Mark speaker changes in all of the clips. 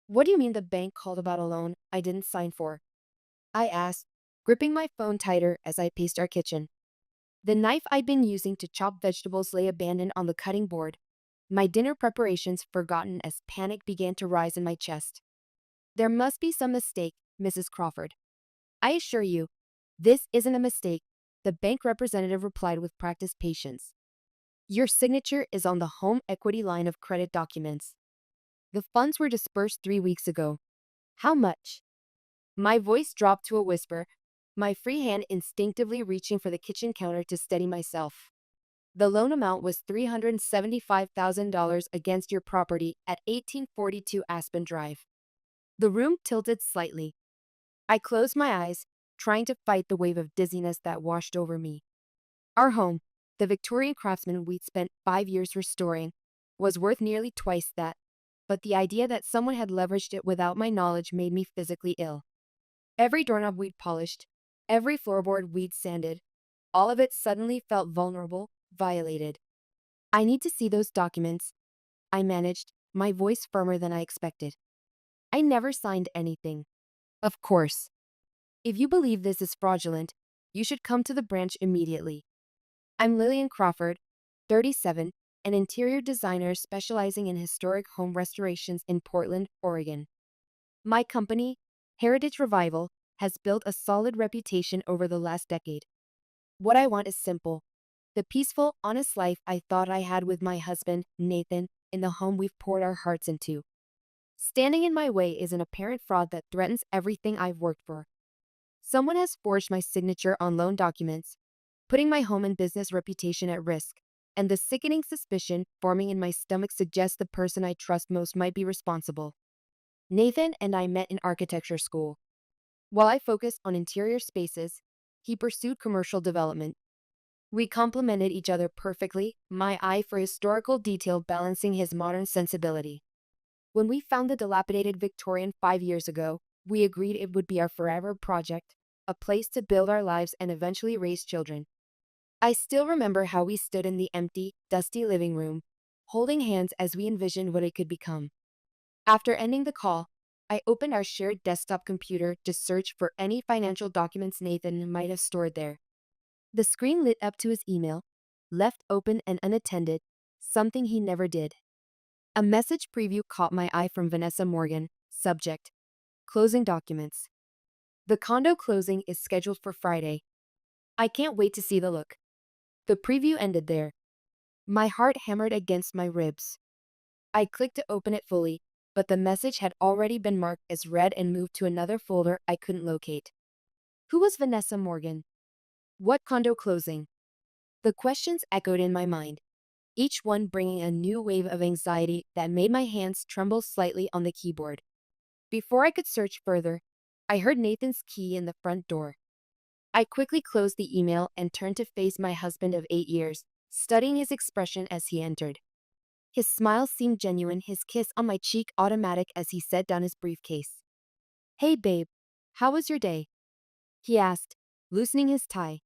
Speaker 1: What do you mean the bank called about a loan I didn't sign for? I asked, gripping my phone tighter as I paced our kitchen. The knife I'd been using to chop vegetables lay abandoned on the cutting board, my dinner preparations forgotten as panic began to rise in my chest. There must be some mistake, Mrs. Crawford. I assure you, this isn't a mistake, the bank representative replied with practiced patience. Your signature is on the home equity line of credit documents. The funds were dispersed 3 weeks ago. How much? My voice dropped to a whisper, my free hand instinctively reaching for the kitchen counter to steady myself. The loan amount was $375,000 against your property at 1842 Aspen Drive. The room tilted slightly. I closed my eyes, trying to fight the wave of dizziness that washed over me. Our home, the Victorian craftsman we'd spent 5 years restoring, was worth nearly twice that, but the idea that someone had leveraged it without my knowledge made me physically ill. Every doorknob we'd polished, every floorboard we'd sanded, all of it suddenly felt vulnerable, violated. I need to see those documents, I managed, my voice firmer than I expected. I never signed anything. Of course. If you believe this is fraudulent, you should come to the branch immediately. I'm Lillian Crawford, 37, an interior designer specializing in historic home restorations in Portland, Oregon. My company, Heritage Revival, has built a solid reputation over the last decade. What I want is simple: the peaceful, honest life I thought I had with my husband, Nathan, in the home we've poured our hearts into. Standing in my way is an apparent fraud that threatens everything I've worked for. Someone has forged my signature on loan documents, putting my home and business reputation at risk, and the sickening suspicion forming in my stomach suggests the person I trust most might be responsible. Nathan and I met in architecture school. While I focused on interior spaces, he pursued commercial development. We complemented each other perfectly, my eye for historical detail balancing his modern sensibility. When we found the dilapidated Victorian 5 years ago, we agreed it would be our forever project, a place to build our lives and eventually raise children. I still remember how we stood in the empty, dusty living room, holding hands as we envisioned what it could become. After ending the call, I opened our shared desktop computer to search for any financial documents Nathan might have stored there. The screen lit up to his email, left open and unattended, something he never did. A message preview caught my eye from Vanessa Morgan, subject: Closing documents. The condo closing is scheduled for Friday. I can't wait to see the look. The preview ended there. My heart hammered against my ribs. I clicked to open it fully, but the message had already been marked as read and moved to another folder I couldn't locate. Who was Vanessa Morgan? What condo closing? The questions echoed in my mind, each one bringing a new wave of anxiety that made my hands tremble slightly on the keyboard. Before I could search further, I heard Nathan's key in the front door. I quickly closed the email and turned to face my husband of 8 years, studying his expression as he entered. His smile seemed genuine, his kiss on my cheek automatic as he set down his briefcase. "Hey babe, how was your day?" he asked, loosening his tie.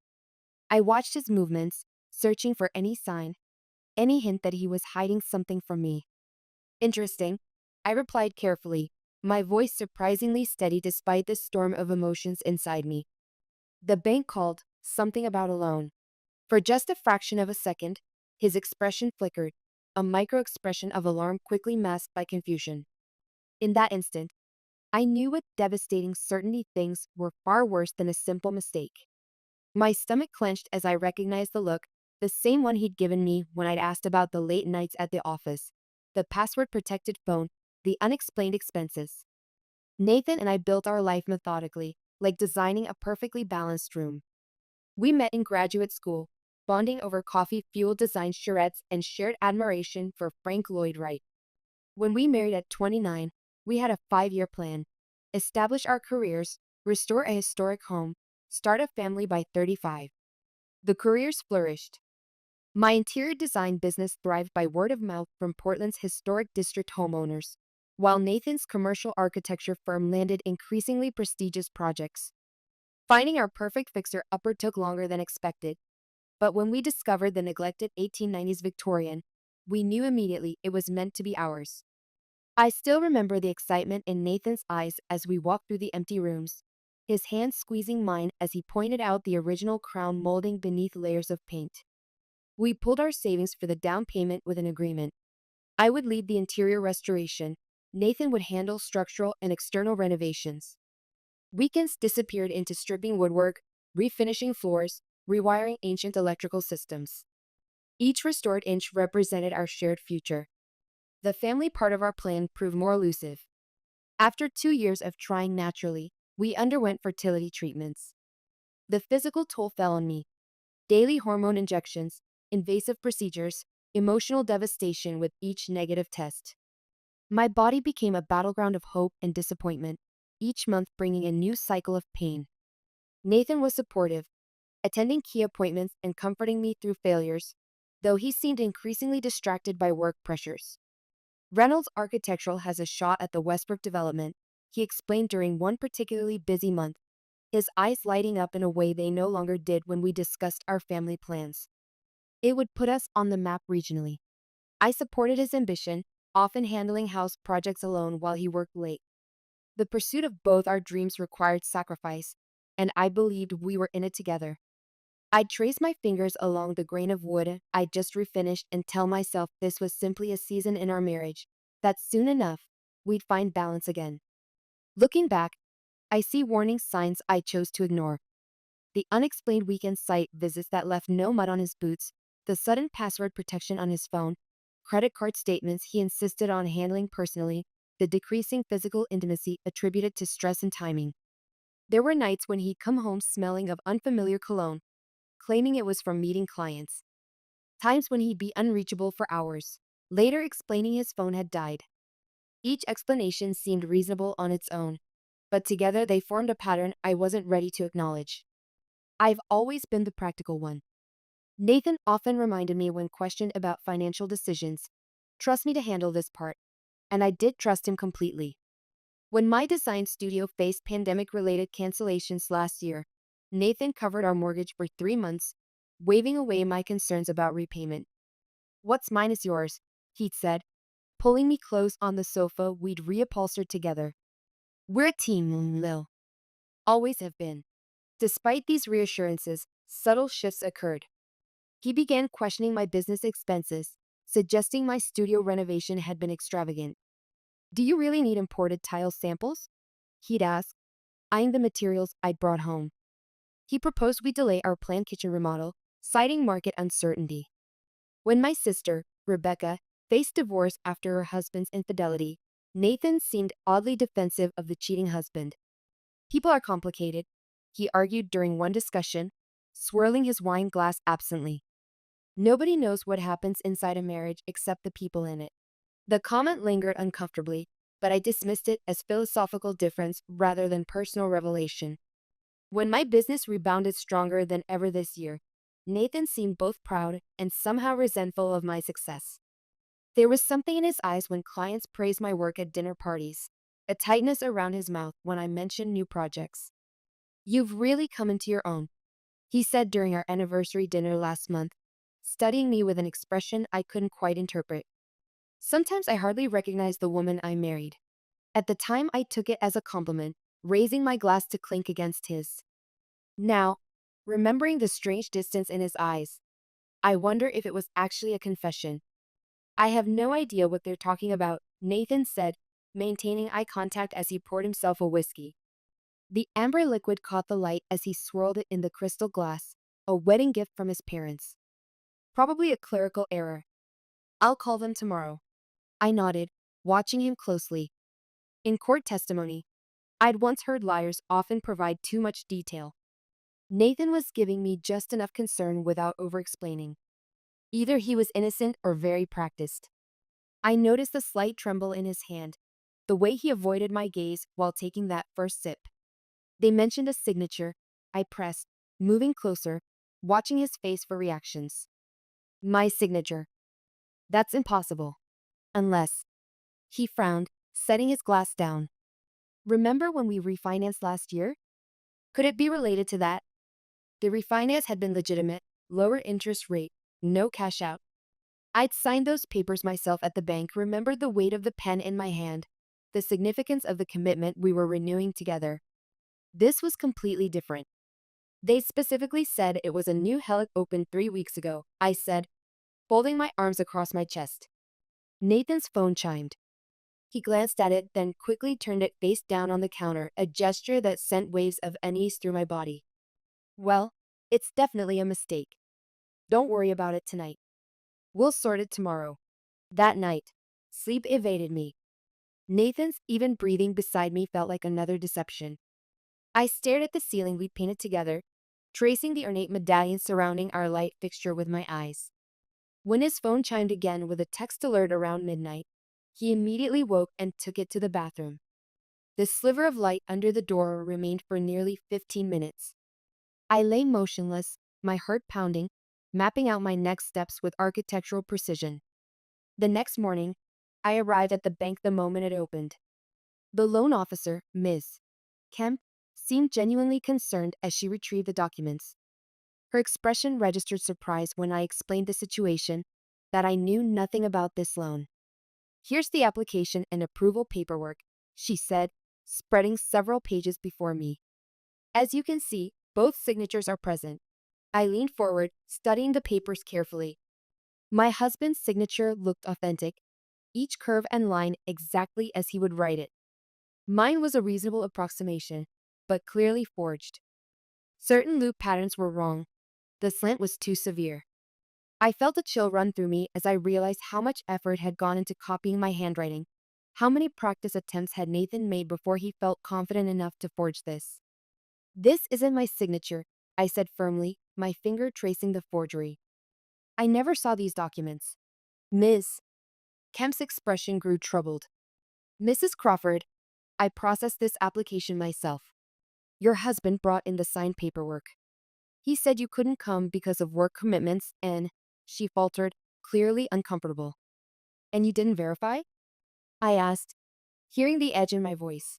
Speaker 1: I watched his movements, searching for any sign, any hint that he was hiding something from me. "Interesting," I replied carefully, my voice surprisingly steady despite the storm of emotions inside me. "The bank called, something about a loan." For just a fraction of a second, his expression flickered, a micro-expression of alarm quickly masked by confusion. In that instant, I knew with devastating certainty things were far worse than a simple mistake. My stomach clenched as I recognized the look, the same one he'd given me when I'd asked about the late nights at the office, the password-protected phone, the unexplained expenses. Nathan and I built our life methodically, like designing a perfectly balanced room. We met in graduate school, bonding over coffee-fueled design charrettes and shared admiration for Frank Lloyd Wright. When we married at 29, we had a 5-year plan: establish our careers, restore a historic home, start a family by 35. The careers flourished. My interior design business thrived by word of mouth from Portland's historic district homeowners, while Nathan's commercial architecture firm landed increasingly prestigious projects. Finding our perfect fixer-upper took longer than expected, but when we discovered the neglected 1890s Victorian, we knew immediately it was meant to be ours. I still remember the excitement in Nathan's eyes as we walked through the empty rooms, his hand squeezing mine as he pointed out the original crown molding beneath layers of paint. We pulled our savings for the down payment with an agreement. I would lead the interior restoration. Nathan would handle structural and external renovations. Weekends disappeared into stripping woodwork, refinishing floors, rewiring ancient electrical systems. Each restored inch represented our shared future. The family part of our plan proved more elusive. After 2 years of trying naturally, we underwent fertility treatments. The physical toll fell on me. Daily hormone injections, invasive procedures, emotional devastation with each negative test. My body became a battleground of hope and disappointment, each month bringing a new cycle of pain. Nathan was supportive, attending key appointments and comforting me through failures, though he seemed increasingly distracted by work pressures. Reynolds Architectural has a shot at the Westbrook development, he explained during one particularly busy month, his eyes lighting up in a way they no longer did when we discussed our family plans. It would put us on the map regionally. I supported his ambition, often handling house projects alone while he worked late. The pursuit of both our dreams required sacrifice, and I believed we were in it together. I'd trace my fingers along the grain of wood I'd just refinished and tell myself this was simply a season in our marriage, that soon enough, we'd find balance again. Looking back, I see warning signs I chose to ignore. The unexplained weekend site visits that left no mud on his boots, the sudden password protection on his phone, credit card statements he insisted on handling personally, the decreasing physical intimacy attributed to stress and timing. There were nights when he'd come home smelling of unfamiliar cologne, claiming it was from meeting clients. Times when he'd be unreachable for hours, later explaining his phone had died. Each explanation seemed reasonable on its own, but together they formed a pattern I wasn't ready to acknowledge. I've always been the practical one. Nathan often reminded me when questioned about financial decisions, "Trust me to handle this part," and I did trust him completely. When my design studio faced pandemic-related cancellations last year, Nathan covered our mortgage for 3 months, waving away my concerns about repayment. "What's mine is yours," he'd said, pulling me close on the sofa we'd reupholstered together. "We're a team, Lil. Always have been." Despite these reassurances, subtle shifts occurred. He began questioning my business expenses, suggesting my studio renovation had been extravagant. "Do you really need imported tile samples?" he'd ask, eyeing the materials I'd brought home. He proposed we delay our planned kitchen remodel, citing market uncertainty. When my sister, Rebecca, faced divorce after her husband's infidelity, Nathan seemed oddly defensive of the cheating husband. "People are complicated," he argued during one discussion, swirling his wine glass absently. "Nobody knows what happens inside a marriage except the people in it." The comment lingered uncomfortably, but I dismissed it as philosophical difference rather than personal revelation. When my business rebounded stronger than ever this year, Nathan seemed both proud and somehow resentful of my success. There was something in his eyes when clients praised my work at dinner parties, a tightness around his mouth when I mentioned new projects. "You've really come into your own," he said during our anniversary dinner last month, studying me with an expression I couldn't quite interpret. Sometimes I hardly recognized the woman I married. At the time, I took it as a compliment, raising my glass to clink against his. Now, remembering the strange distance in his eyes, I wonder if it was actually a confession. "I have no idea what they're talking about," Nathan said, maintaining eye contact as he poured himself a whiskey. The amber liquid caught the light as he swirled it in the crystal glass, a wedding gift from his parents. "Probably a clerical error. I'll call them tomorrow." I nodded, watching him closely. In court testimony, I'd once heard liars often provide too much detail. Nathan was giving me just enough concern without over-explaining. Either he was innocent or very practiced. I noticed the slight tremble in his hand, the way he avoided my gaze while taking that first sip. They mentioned a signature. I pressed, moving closer, watching his face for reactions. "My signature. That's impossible. Unless..." He frowned, setting his glass down. "Remember when we refinanced last year? Could it be related to that?" The refinance had been legitimate, lower interest rate, no cash out. I'd signed those papers myself at the bank, remembered the weight of the pen in my hand, the significance of the commitment we were renewing together. This was completely different. They specifically said it was a new helic opened 3 weeks ago, I said, folding my arms across my chest. Nathan's phone chimed. He glanced at it, then quickly turned it face down on the counter, a gesture that sent waves of unease through my body. Well, it's definitely a mistake. Don't worry about it tonight. We'll sort it tomorrow. That night, sleep evaded me. Nathan's even breathing beside me felt like another deception. I stared at the ceiling we'd painted together, tracing the ornate medallion surrounding our light fixture with my eyes. When his phone chimed again with a text alert around midnight, he immediately woke and took it to the bathroom. The sliver of light under the door remained for nearly 15 minutes. I lay motionless, my heart pounding, mapping out my next steps with architectural precision. The next morning, I arrived at the bank the moment it opened. The loan officer, Ms. Kemp, seemed genuinely concerned as she retrieved the documents. Her expression registered surprise when I explained the situation, that I knew nothing about this loan. Here's the application and approval paperwork, she said, spreading several pages before me. As you can see, both signatures are present. I leaned forward, studying the papers carefully. My husband's signature looked authentic, each curve and line exactly as he would write it. Mine was a reasonable approximation, but clearly forged. Certain loop patterns were wrong. The slant was too severe. I felt a chill run through me as I realized how much effort had gone into copying my handwriting. How many practice attempts had Nathan made before he felt confident enough to forge this? This isn't my signature, I said firmly, my finger tracing the forgery. I never saw these documents. Ms. Kemp's expression grew troubled. Mrs. Crawford, I processed this application myself. Your husband brought in the signed paperwork. He said you couldn't come because of work commitments and, she faltered, clearly uncomfortable. And you didn't verify? I asked, hearing the edge in my voice.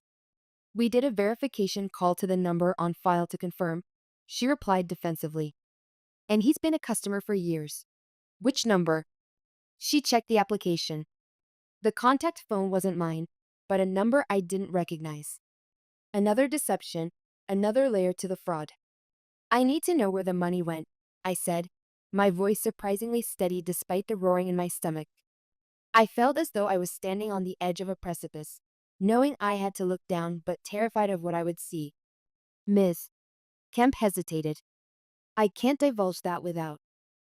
Speaker 1: We did a verification call to the number on file to confirm, she replied defensively. And he's been a customer for years. Which number? She checked the application. The contact phone wasn't mine, but a number I didn't recognize. Another deception, another layer to the fraud. I need to know where the money went, I said, my voice surprisingly steady despite the roaring in my stomach. I felt as though I was standing on the edge of a precipice, knowing I had to look down but terrified of what I would see. Ms. Kemp hesitated. I can't divulge that without.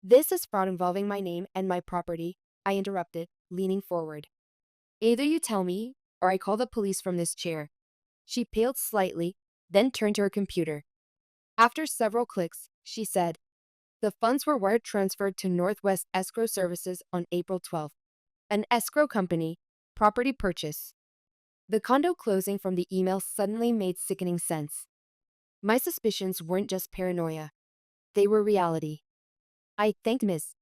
Speaker 1: This is fraud involving my name and my property, I interrupted, leaning forward. Either you tell me, or I call the police from this chair. She paled slightly, then turned to her computer. After several clicks, she said, the funds were wire transferred to Northwest Escrow Services on April 12th. An escrow company, property purchase. The condo closing from the email suddenly made sickening sense. My suspicions weren't just paranoia. They were reality. I thanked Ms.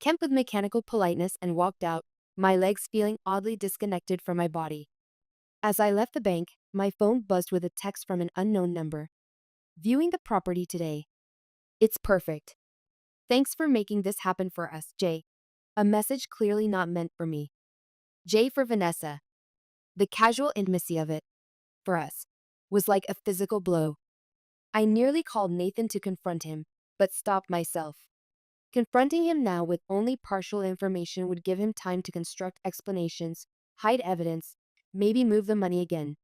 Speaker 1: Kemp with mechanical politeness and walked out, my legs feeling oddly disconnected from my body. As I left the bank, my phone buzzed with a text from an unknown number. Viewing the property today. It's perfect. Thanks for making this happen for us, Jay. A message clearly not meant for me. J for Vanessa. The casual intimacy of it, for us, was like a physical blow. I nearly called Nathan to confront him, but stopped myself. Confronting him now with only partial information would give him time to construct explanations, hide evidence, maybe move the money again.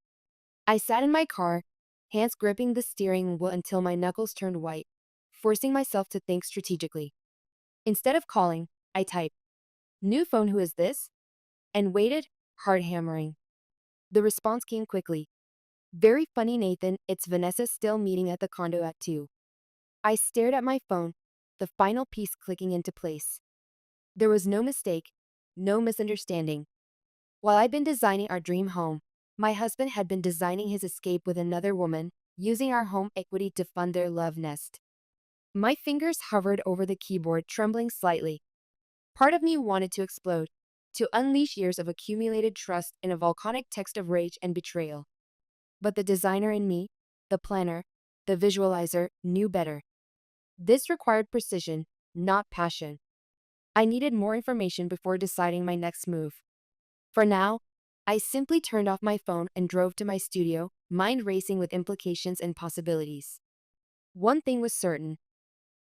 Speaker 1: I sat in my car, hands gripping the steering wheel until my knuckles turned white, forcing myself to think strategically. Instead of calling, I typed, "New phone, who is this?" and waited, heart hammering. The response came quickly. "Very funny, Nathan, it's Vanessa, still meeting at the condo at 2. I stared at my phone, the final piece clicking into place. There was no mistake, no misunderstanding. While I'd been designing our dream home, my husband had been designing his escape with another woman, using our home equity to fund their love nest. My fingers hovered over the keyboard, trembling slightly. Part of me wanted to explode, to unleash years of accumulated trust in a volcanic text of rage and betrayal. But the designer in me, the planner, the visualizer, knew better. This required precision, not passion. I needed more information before deciding my next move. For now, I simply turned off my phone and drove to my studio, mind racing with implications and possibilities. One thing was certain: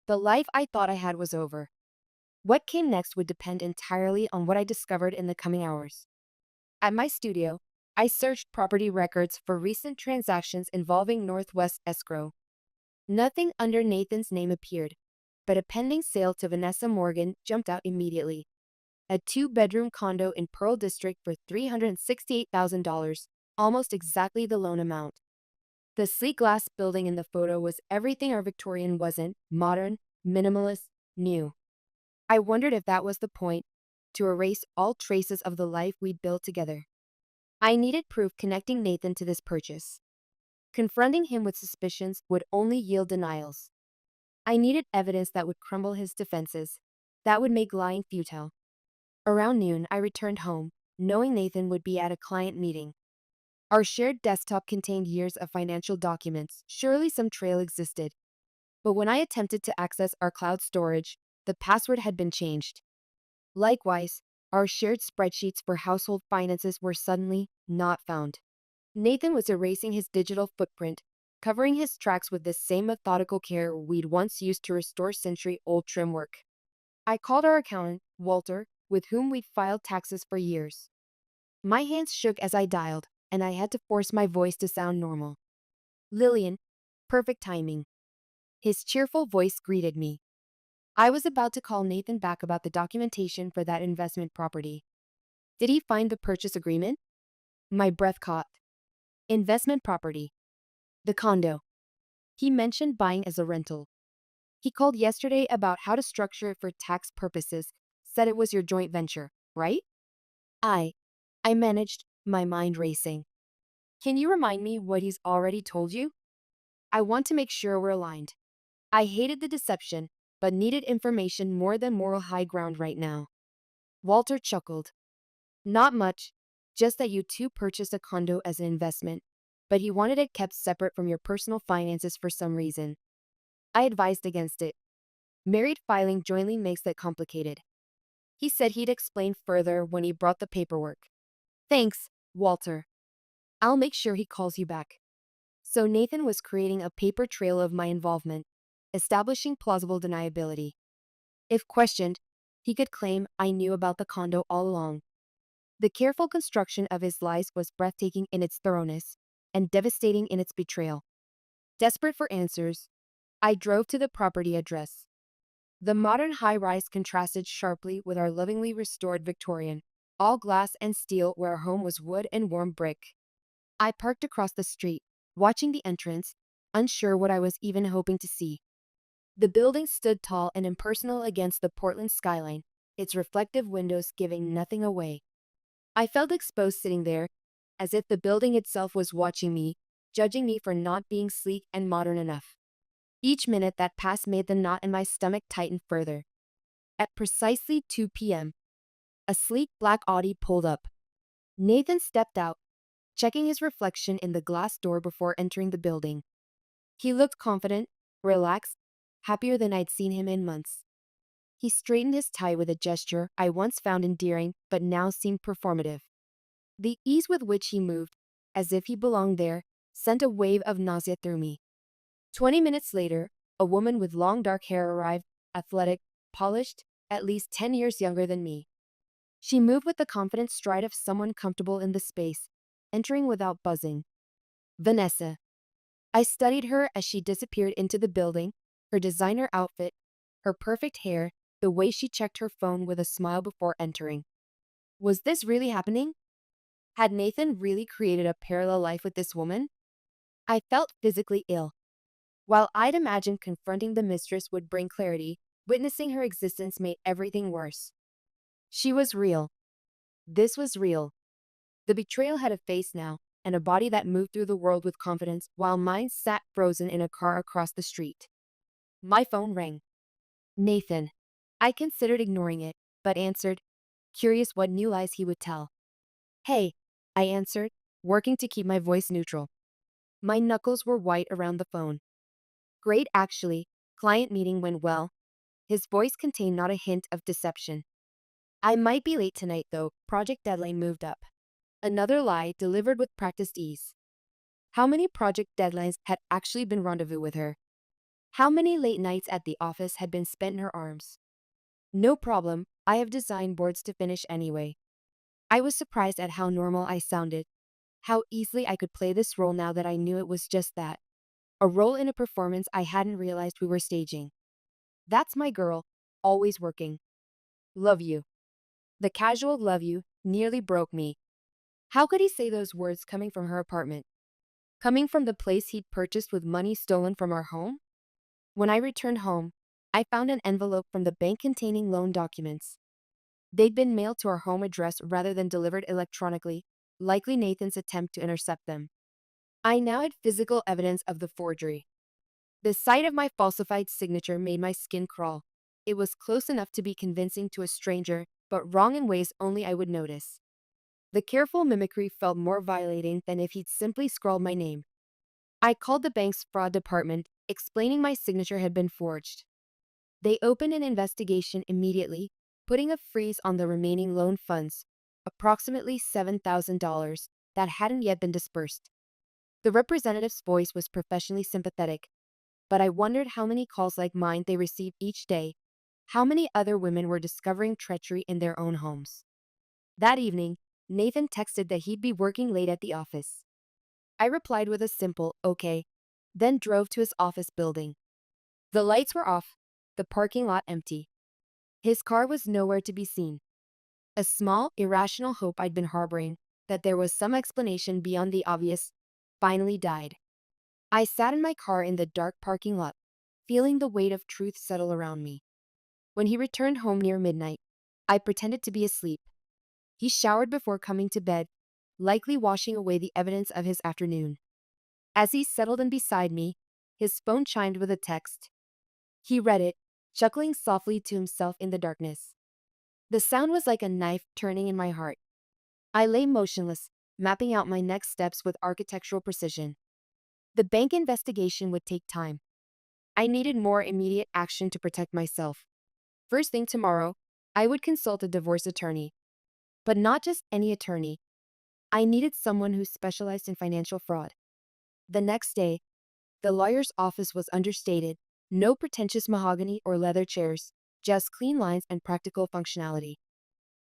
Speaker 1: the life I thought I had was over. What came next would depend entirely on what I discovered in the coming hours. At my studio, I searched property records for recent transactions involving Northwest Escrow. Nothing under Nathan's name appeared, but a pending sale to Vanessa Morgan jumped out immediately. A two-bedroom condo in Pearl District for $368,000, almost exactly the loan amount. The sleek glass building in the photo was everything our Victorian wasn't: modern, minimalist, new. I wondered if that was the point: to erase all traces of the life we'd built together. I needed proof connecting Nathan to this purchase. Confronting him with suspicions would only yield denials. I needed evidence that would crumble his defenses, that would make lying futile. Around noon, I returned home, knowing Nathan would be at a client meeting. Our shared desktop contained years of financial documents. Surely some trail existed. But when I attempted to access our cloud storage, the password had been changed. Likewise, our shared spreadsheets for household finances were suddenly not found. Nathan was erasing his digital footprint, covering his tracks with the same methodical care we'd once used to restore century-old trim work. I called our accountant, Walter, with whom we'd filed taxes for years. My hands shook as I dialed, and I had to force my voice to sound normal. Lillian, perfect timing. His cheerful voice greeted me. I was about to call Nathan back about the documentation for that investment property. Did he find the purchase agreement? My breath caught. Investment property. The condo. He mentioned buying as a rental. He called yesterday about how to structure it for tax purposes, said it was your joint venture, right? I I managed, my mind racing. Can you remind me what he's already told you? I want to make sure we're aligned. I hated the deception, but needed information more than moral high ground right now. Walter chuckled. Not much, just that you two purchased a condo as an investment, but he wanted it kept separate from your personal finances for some reason. I advised against it. Married filing jointly makes that complicated. He said he'd explain further when he brought the paperwork. Thanks, Walter. I'll make sure he calls you back. So Nathan was creating a paper trail of my involvement, establishing plausible deniability. If questioned, he could claim I knew about the condo all along. The careful construction of his lies was breathtaking in its thoroughness and devastating in its betrayal. Desperate for answers, I drove to the property address. The modern high-rise contrasted sharply with our lovingly restored Victorian, all glass and steel where our home was wood and warm brick. I parked across the street, watching the entrance, unsure what I was even hoping to see. The building stood tall and impersonal against the Portland skyline, its reflective windows giving nothing away. I felt exposed sitting there, as if the building itself was watching me, judging me for not being sleek and modern enough. Each minute that passed made the knot in my stomach tighten further. At precisely 2 p.m., a sleek black Audi pulled up. Nathan stepped out, checking his reflection in the glass door before entering the building. He looked confident, relaxed, happier than I'd seen him in months. He straightened his tie with a gesture I once found endearing but now seemed performative. The ease with which he moved, as if he belonged there, sent a wave of nausea through me. 20 minutes later, a woman with long dark hair arrived, athletic, polished, at least 10 years younger than me. She moved with the confident stride of someone comfortable in the space, entering without buzzing. Vanessa. I studied her as she disappeared into the building, her designer outfit, her perfect hair, the way she checked her phone with a smile before entering. Was this really happening? Had Nathan really created a parallel life with this woman? I felt physically ill. While I'd imagined confronting the mistress would bring clarity, witnessing her existence made everything worse. She was real. This was real. The betrayal had a face now, and a body that moved through the world with confidence, while mine sat frozen in a car across the street. My phone rang. Nathan. I considered ignoring it, but answered, curious what new lies he would tell. Hey, I answered, working to keep my voice neutral. My knuckles were white around the phone. Great, actually. Client meeting went well. His voice contained not a hint of deception. I might be late tonight, though. Project deadline moved up. Another lie delivered with practiced ease. How many project deadlines had actually been rendezvous with her? How many late nights at the office had been spent in her arms? No problem, I have design boards to finish anyway. I was surprised at how normal I sounded, how easily I could play this role now that I knew it was just that. A role in a performance I hadn't realized we were staging. That's my girl, always working. Love you. The casual love you nearly broke me. How could he say those words coming from her apartment? Coming from the place he'd purchased with money stolen from our home? When I returned home, I found an envelope from the bank containing loan documents. They'd been mailed to our home address rather than delivered electronically, likely Nathan's attempt to intercept them. I now had physical evidence of the forgery. The sight of my falsified signature made my skin crawl. It was close enough to be convincing to a stranger, but wrong in ways only I would notice. The careful mimicry felt more violating than if he'd simply scrawled my name. I called the bank's fraud department, explaining my signature had been forged. They opened an investigation immediately, putting a freeze on the remaining loan funds, approximately $7,000, that hadn't yet been dispersed. The representative's voice was professionally sympathetic, but I wondered how many calls like mine they received each day, how many other women were discovering treachery in their own homes. That evening, Nathan texted that he'd be working late at the office. I replied with a simple, okay, then drove to his office building. The lights were off, the parking lot empty. His car was nowhere to be seen. A small, irrational hope I'd been harboring, that there was some explanation beyond the obvious, finally died. I sat in my car in the dark parking lot, feeling the weight of truth settle around me. When he returned home near midnight, I pretended to be asleep. He showered before coming to bed, likely washing away the evidence of his afternoon. As he settled in beside me, his phone chimed with a text. He read it, chuckling softly to himself in the darkness. The sound was like a knife turning in my heart. I lay motionless, mapping out my next steps with architectural precision. The bank investigation would take time. I needed more immediate action to protect myself. First thing tomorrow, I would consult a divorce attorney. But not just any attorney. I needed someone who specialized in financial fraud. The next day, the lawyer's office was understated, no pretentious mahogany or leather chairs, just clean lines and practical functionality.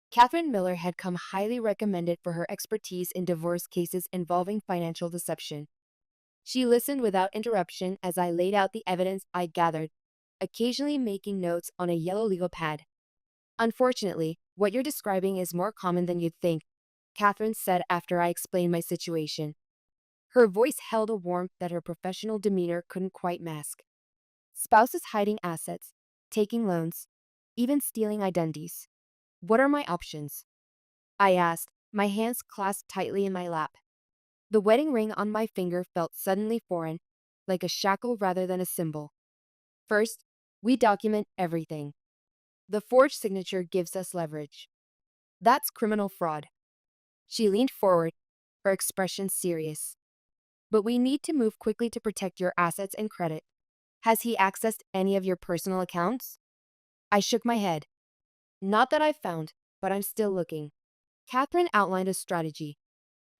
Speaker 1: Catherine Miller had come highly recommended for her expertise in divorce cases involving financial deception. She listened without interruption as I laid out the evidence I gathered, occasionally making notes on a yellow legal pad. Unfortunately, what you're describing is more common than you'd think, Catherine said after I explained my situation. Her voice held a warmth that her professional demeanor couldn't quite mask. Spouses hiding assets, taking loans, even stealing identities. What are my options? I asked, my hands clasped tightly in my lap. The wedding ring on my finger felt suddenly foreign, like a shackle rather than a symbol. First, we document everything. The forged signature gives us leverage. That's criminal fraud. She leaned forward, her expression serious. But we need to move quickly to protect your assets and credit. Has he accessed any of your personal accounts? I shook my head. Not that I've found, but I'm still looking. Catherine outlined a strategy.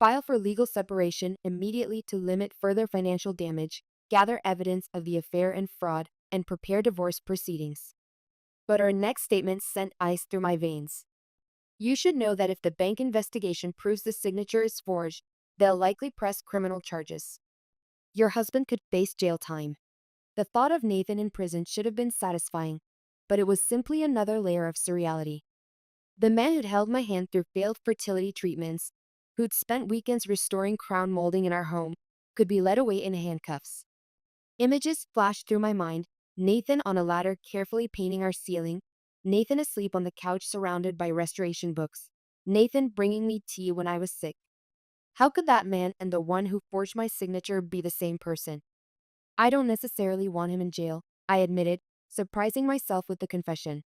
Speaker 1: File for legal separation immediately to limit further financial damage, gather evidence of the affair and fraud, and prepare divorce proceedings. But her next statement sent ice through my veins. You should know that if the bank investigation proves the signature is forged, they'll likely press criminal charges. Your husband could face jail time. The thought of Nathan in prison should have been satisfying, but it was simply another layer of surreality. The man who'd held my hand through failed fertility treatments, who'd spent weekends restoring crown molding in our home, could be led away in handcuffs. Images flashed through my mind, Nathan on a ladder carefully painting our ceiling, Nathan asleep on the couch surrounded by restoration books, Nathan bringing me tea when I was sick. How could that man and the one who forged my signature be the same person? I don't necessarily want him in jail, I admitted, surprising myself with the confession.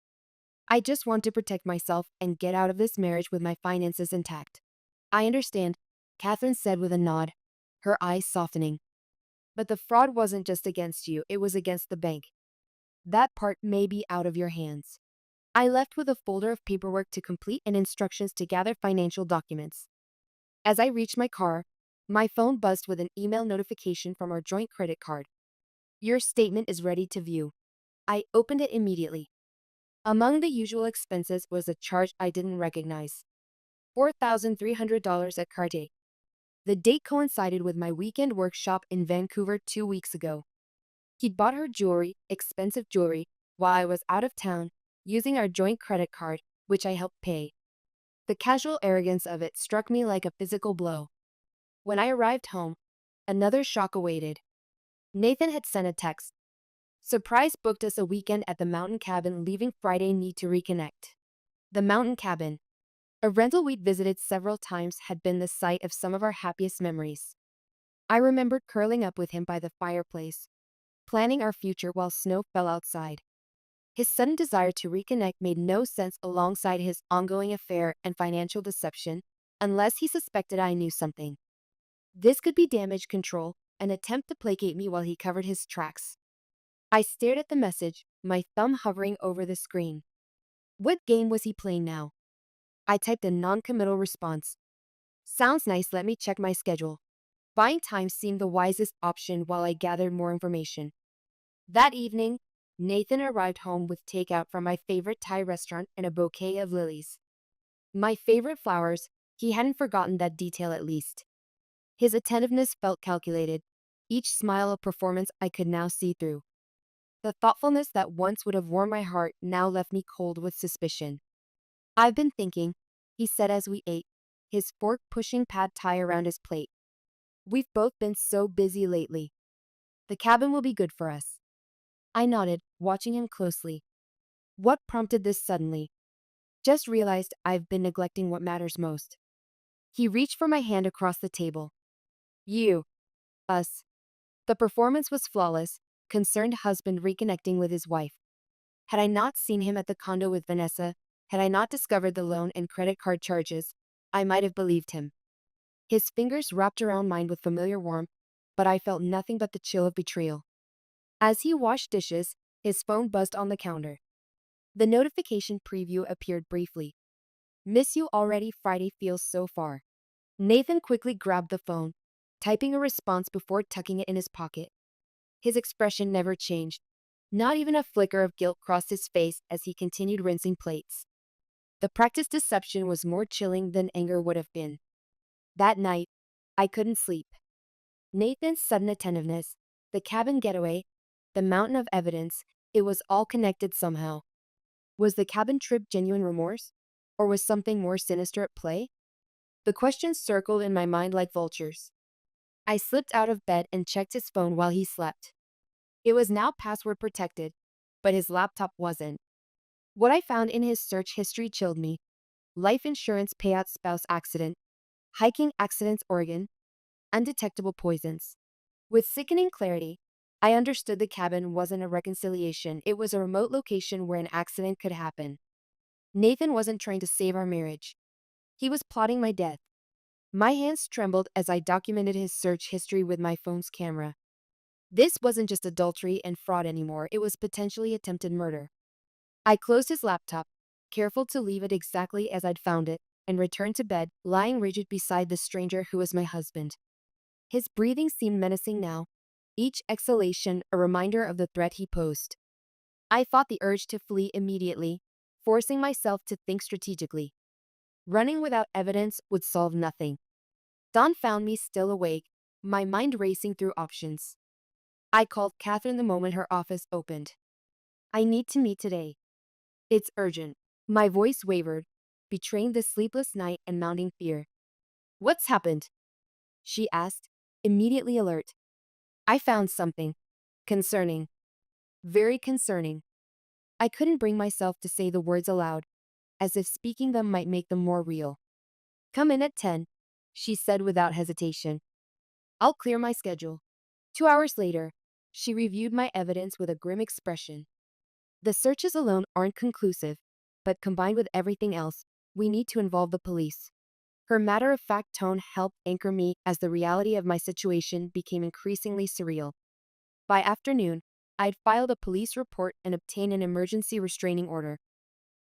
Speaker 1: I just want to protect myself and get out of this marriage with my finances intact. I understand, Catherine said with a nod, her eyes softening. But the fraud wasn't just against you, it was against the bank. That part may be out of your hands. I left with a folder of paperwork to complete and instructions to gather financial documents. As I reached my car, my phone buzzed with an email notification from our joint credit card. Your statement is ready to view. I opened it immediately. Among the usual expenses was a charge I didn't recognize. $4,300 at Cartier. The date coincided with my weekend workshop in Vancouver 2 weeks ago. He'd bought her jewelry, expensive jewelry, while I was out of town, using our joint credit card, which I helped pay. The casual arrogance of it struck me like a physical blow. When I arrived home, another shock awaited. Nathan had sent a text. Surprise booked us a weekend at the mountain cabin, leaving Friday, need to reconnect. The mountain cabin, a rental we'd visited several times, had been the site of some of our happiest memories. I remembered curling up with him by the fireplace, planning our future while snow fell outside. His sudden desire to reconnect made no sense alongside his ongoing affair and financial deception, unless he suspected I knew something. This could be damage control, an attempt to placate me while he covered his tracks. I stared at the message, my thumb hovering over the screen. What game was he playing now? I typed a non-committal response. Sounds nice, let me check my schedule. Buying time seemed the wisest option while I gathered more information. That evening, Nathan arrived home with takeout from my favorite Thai restaurant and a bouquet of lilies. My favorite flowers, he hadn't forgotten that detail at least. His attentiveness felt calculated, each smile a performance I could now see through. The thoughtfulness that once would have warmed my heart now left me cold with suspicion. I've been thinking, he said as we ate, his fork pushing pad thai around his plate. We've both been so busy lately. The cabin will be good for us. I nodded, watching him closely. What prompted this suddenly? Just realized I've been neglecting what matters most. He reached for my hand across the table. You. Us. The performance was flawless, concerned husband reconnecting with his wife. Had I not seen him at the condo with Vanessa, had I not discovered the loan and credit card charges, I might have believed him. His fingers wrapped around mine with familiar warmth, but I felt nothing but the chill of betrayal. As he washed dishes, his phone buzzed on the counter. The notification preview appeared briefly. Miss you already, Friday feels so far. Nathan quickly grabbed the phone, typing a response before tucking it in his pocket. His expression never changed. Not even a flicker of guilt crossed his face as he continued rinsing plates. The practiced deception was more chilling than anger would have been. That night, I couldn't sleep. Nathan's sudden attentiveness, the cabin getaway, the mountain of evidence, it was all connected somehow. Was the cabin trip genuine remorse? Or was something more sinister at play? The questions circled in my mind like vultures. I slipped out of bed and checked his phone while he slept. It was now password protected, but his laptop wasn't. What I found in his search history chilled me. Life insurance payout, spouse accident, hiking accidents, Oregon, undetectable poisons. With sickening clarity, I understood the cabin wasn't a reconciliation, it was a remote location where an accident could happen. Nathan wasn't trying to save our marriage. He was plotting my death. My hands trembled as I documented his search history with my phone's camera. This wasn't just adultery and fraud anymore, it was potentially attempted murder. I closed his laptop, careful to leave it exactly as I'd found it, and returned to bed, lying rigid beside the stranger who was my husband. His breathing seemed menacing now, each exhalation a reminder of the threat he posed. I fought the urge to flee immediately, forcing myself to think strategically. Running without evidence would solve nothing. Dawn found me still awake, my mind racing through options. I called Catherine the moment her office opened. I need to meet today. It's urgent. My voice wavered, betraying the sleepless night and mounting fear. What's happened? She asked, immediately alert. I found something. Concerning. Very concerning. I couldn't bring myself to say the words aloud, as if speaking them might make them more real. Come in at 10, she said without hesitation. I'll clear my schedule. 2 hours later, she reviewed my evidence with a grim expression. The searches alone aren't conclusive, but combined with everything else, we need to involve the police. Her matter-of-fact tone helped anchor me as the reality of my situation became increasingly surreal. By afternoon, I'd filed a police report and obtained an emergency restraining order.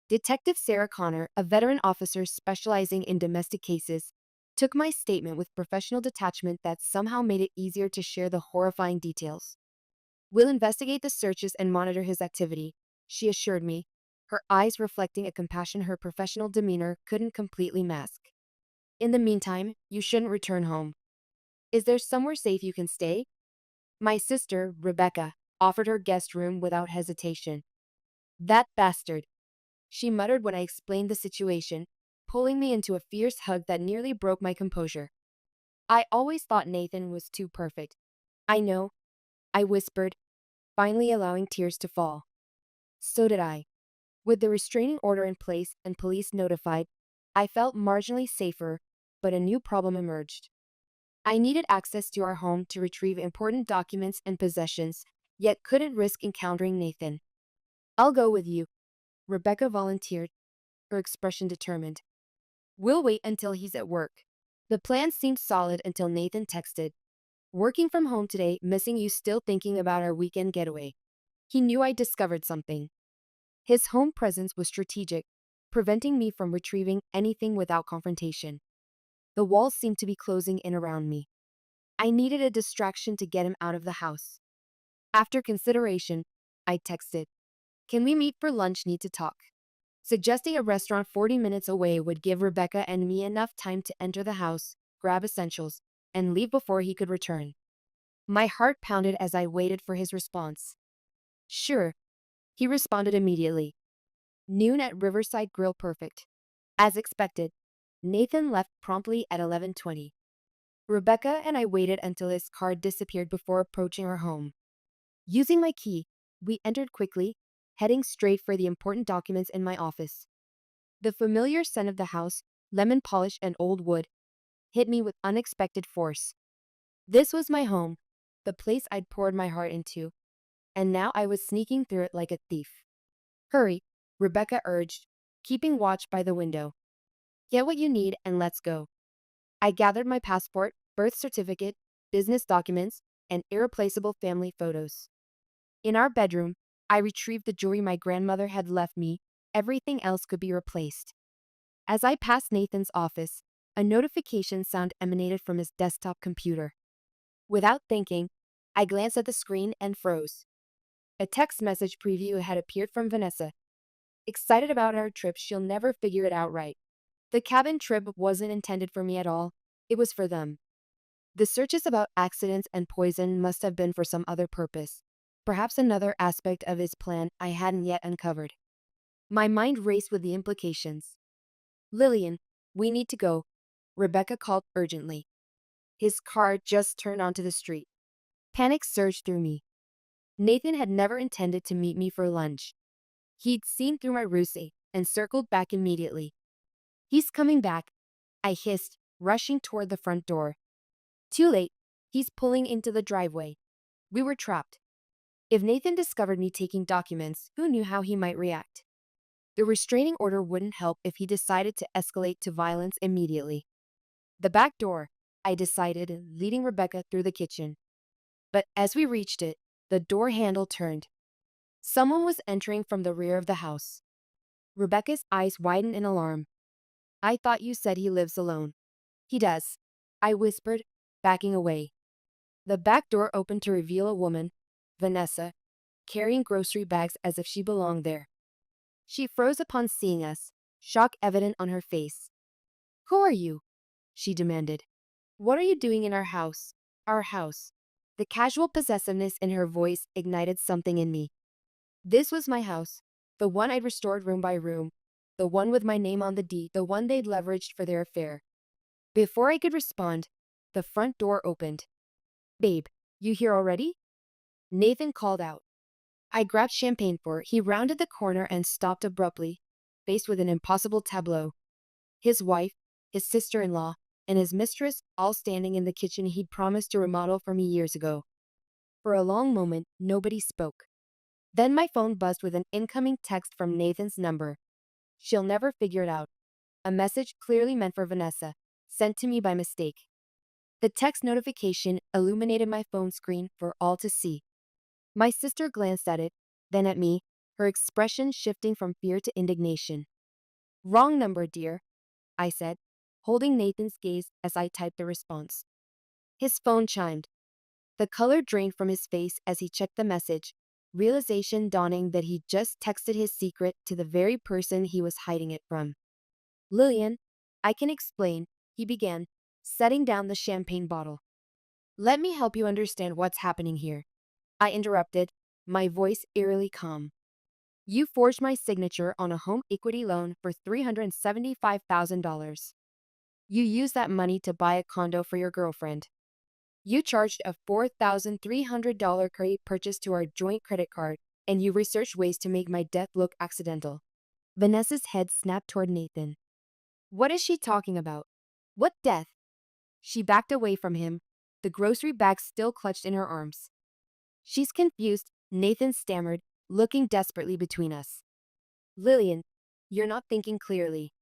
Speaker 1: Detective Sarah Connor, a veteran officer specializing in domestic cases, took my statement with professional detachment that somehow made it easier to share the horrifying details. "We'll investigate the searches and monitor his activity," she assured me, her eyes reflecting a compassion her professional demeanor couldn't completely mask. "In the meantime, you shouldn't return home. Is there somewhere safe you can stay?" My sister, Rebecca, offered her guest room without hesitation. "That bastard," she muttered when I explained the situation, pulling me into a fierce hug that nearly broke my composure. "I always thought Nathan was too perfect." "I know," I whispered, finally allowing tears to fall. "So did I." With the restraining order in place and police notified, I felt marginally safer, but a new problem emerged. I needed access to our home to retrieve important documents and possessions, yet couldn't risk encountering Nathan. "I'll go with you," Rebecca volunteered, her expression determined. "We'll wait until he's at work." The plan seemed solid until Nathan texted, "Working from home today, missing you, still thinking about our weekend getaway." He knew I discovered something. His home presence was strategic, preventing me from retrieving anything without confrontation. The walls seemed to be closing in around me. I needed a distraction to get him out of the house. After consideration, I texted, "Can we meet for lunch? Need to talk." Suggesting a restaurant 40 minutes away would give Rebecca and me enough time to enter the house, grab essentials, and leave before he could return. My heart pounded as I waited for his response. "Sure," he responded immediately. "Noon at Riverside Grill, perfect." As expected, Nathan left promptly at 11:20. Rebecca and I waited until his car disappeared before approaching our home. Using my key, we entered quickly, heading straight for the important documents in my office. The familiar scent of the house, lemon polish and old wood, hit me with unexpected force. This was my home, the place I'd poured my heart into, and now I was sneaking through it like a thief. "Hurry," Rebecca urged, keeping watch by the window. "Get what you need and let's go." I gathered my passport, birth certificate, business documents, and irreplaceable family photos. In our bedroom, I retrieved the jewelry my grandmother had left me. Everything else could be replaced. As I passed Nathan's office, a notification sound emanated from his desktop computer. Without thinking, I glanced at the screen and froze. A text message preview had appeared from Vanessa. "Excited about our trip, she'll never figure it out right." The cabin trip wasn't intended for me at all. It was for them. The searches about accidents and poison must have been for some other purpose. Perhaps another aspect of his plan I hadn't yet uncovered. My mind raced with the implications. "Lillian, we need to go," Rebecca called urgently. His car just turned onto the street. Panic surged through me. Nathan had never intended to meet me for lunch. He'd seen through my ruse and circled back immediately. "He's coming back," I hissed, rushing toward the front door. Too late. He's pulling into the driveway. We were trapped. If Nathan discovered me taking documents, who knew how he might react? The restraining order wouldn't help if he decided to escalate to violence immediately. The back door, I decided, leading Rebecca through the kitchen. But as we reached it, the door handle turned. Someone was entering from the rear of the house. Rebecca's eyes widened in alarm. "I thought you said he lives alone." "He does," I whispered, backing away. The back door opened to reveal a woman, Vanessa, carrying grocery bags as if she belonged there. She froze upon seeing us, shock evident on her face. "Who are you?" she demanded. "What are you doing in our house?" "Our house." The casual possessiveness in her voice ignited something in me. This was my house, the one I'd restored room by room, the one with my name on the deed, the one they'd leveraged for their affair. Before I could respond, the front door opened. "Babe, you here already?" Nathan called out. I grabbed champagne for it. He rounded the corner and stopped abruptly, faced with an impossible tableau. His wife, his sister-in-law, and his mistress all standing in the kitchen he'd promised to remodel for me years ago. For a long moment, nobody spoke. Then my phone buzzed with an incoming text from Nathan's number. "She'll never figure it out." A message clearly meant for Vanessa, sent to me by mistake. The text notification illuminated my phone screen for all to see. My sister glanced at it, then at me, her expression shifting from fear to indignation. Wrong number, dear, I said, holding Nathan's gaze as I typed the response. His phone chimed. The color drained from his face as he checked the message, realization dawning that he just texted his secret to the very person he was hiding it from. Lillian, I can explain, he began, setting down the champagne bottle. Let me help you understand what's happening here. I interrupted, my voice eerily calm. You forged my signature on a home equity loan for $375,000. You used that money to buy a condo for your girlfriend. You charged a $4,300 credit purchase to our joint credit card, and you researched ways to make my death look accidental. Vanessa's head snapped toward Nathan. What is she talking about? What death? She backed away from him, the grocery bag still clutched in her arms. She's confused, Nathan stammered, looking desperately between us. Lillian, you're not thinking clearly.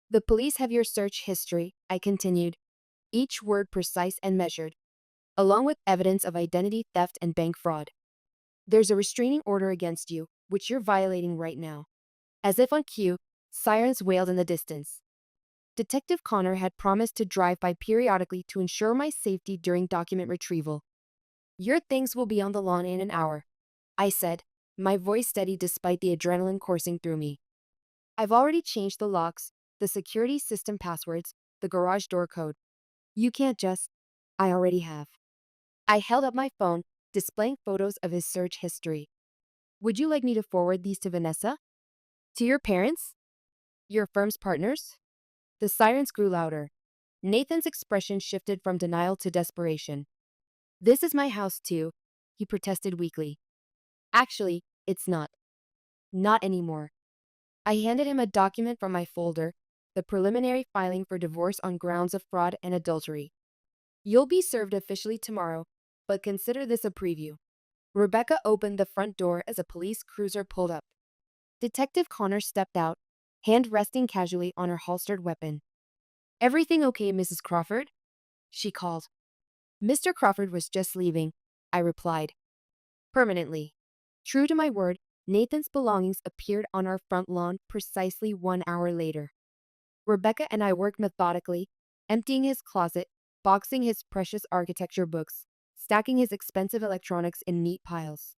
Speaker 1: The police have your search history, I continued, each word precise and measured, along with evidence of identity theft and bank fraud. There's a restraining order against you, which you're violating right now. As if on cue, sirens wailed in the distance. Detective Connor had promised to drive by periodically to ensure my safety during document retrieval. Your things will be on the lawn in an hour, I said, my voice steady despite the adrenaline coursing through me. I've already changed the locks, the security system passwords, the garage door code. You can't just. I already have. I held up my phone, displaying photos of his search history. Would you like me to forward these to Vanessa? To your parents? Your firm's partners? The sirens grew louder. Nathan's expression shifted from denial to desperation. This is my house too, he protested weakly. Actually, it's not. Not anymore. I handed him a document from my folder, the preliminary filing for divorce on grounds of fraud and adultery. You'll be served officially tomorrow, but consider this a preview. Rebecca opened the front door as a police cruiser pulled up. Detective Connor stepped out, hand resting casually on her holstered weapon. Everything okay, Mrs. Crawford? She called. Mr. Crawford was just leaving, I replied. Permanently. True to my word, Nathan's belongings appeared on our front lawn precisely 1 hour later. Rebecca and I worked methodically, emptying his closet, boxing his precious architecture books, stacking his expensive electronics in neat piles.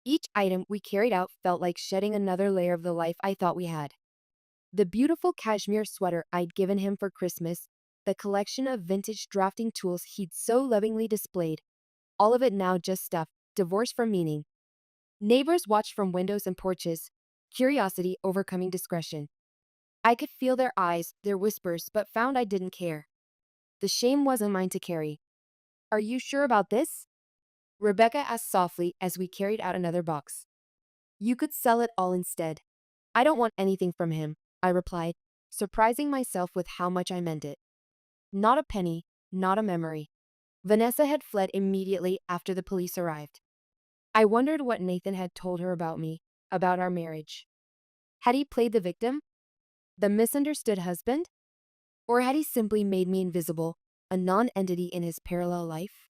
Speaker 1: Each item we carried out felt like shedding another layer of the life I thought we had. The beautiful cashmere sweater I'd given him for Christmas, the collection of vintage drafting tools he'd so lovingly displayed, all of it now just stuff, divorced from meaning. Neighbors watched from windows and porches, curiosity overcoming discretion. I could feel their eyes, their whispers, but found I didn't care. The shame wasn't mine to carry. Are you sure about this? Rebecca asked softly as we carried out another box. You could sell it all instead. I don't want anything from him, I replied, surprising myself with how much I meant it. Not a penny, not a memory. Vanessa had fled immediately after the police arrived. I wondered what Nathan had told her about me, about our marriage. Had he played the victim? The misunderstood husband? Or had he simply made me invisible, a non-entity in his parallel life?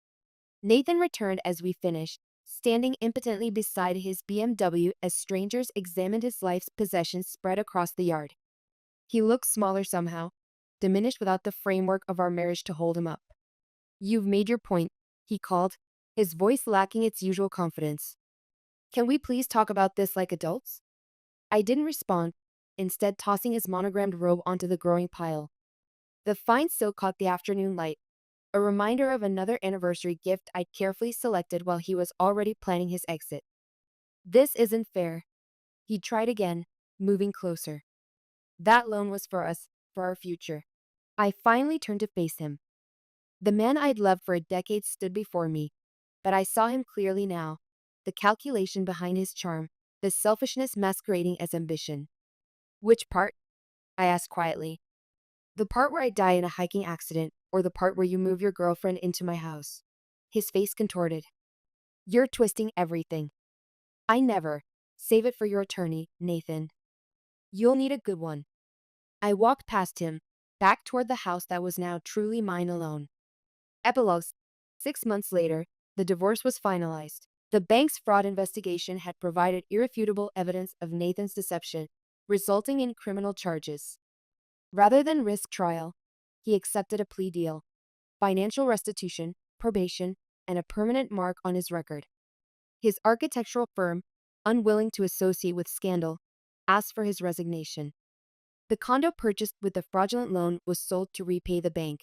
Speaker 1: Nathan returned as we finished, standing impotently beside his BMW as strangers examined his life's possessions spread across the yard. He looked smaller somehow, diminished without the framework of our marriage to hold him up. You've made your point, he called, his voice lacking its usual confidence. Can we please talk about this like adults? I didn't respond, instead tossing his monogrammed robe onto the growing pile. The fine silk caught the afternoon light, a reminder of another anniversary gift I'd carefully selected while he was already planning his exit. This isn't fair. He tried again, moving closer. That loan was for us, for our future. I finally turned to face him. The man I'd loved for a decade stood before me, but I saw him clearly now, the calculation behind his charm, the selfishness masquerading as ambition. Which part? I asked quietly. The part where I die in a hiking accident, or the part where you move your girlfriend into my house? His face contorted. You're twisting everything. I never. Save it for your attorney, Nathan. You'll need a good one. I walked past him, back toward the house that was now truly mine alone. Epilogue. 6 months later, the divorce was finalized. The bank's fraud investigation had provided irrefutable evidence of Nathan's deception, resulting in criminal charges. Rather than risk trial, he accepted a plea deal, financial restitution, probation, and a permanent mark on his record. His architectural firm, unwilling to associate with scandal, asked for his resignation. The condo purchased with the fraudulent loan was sold to repay the bank.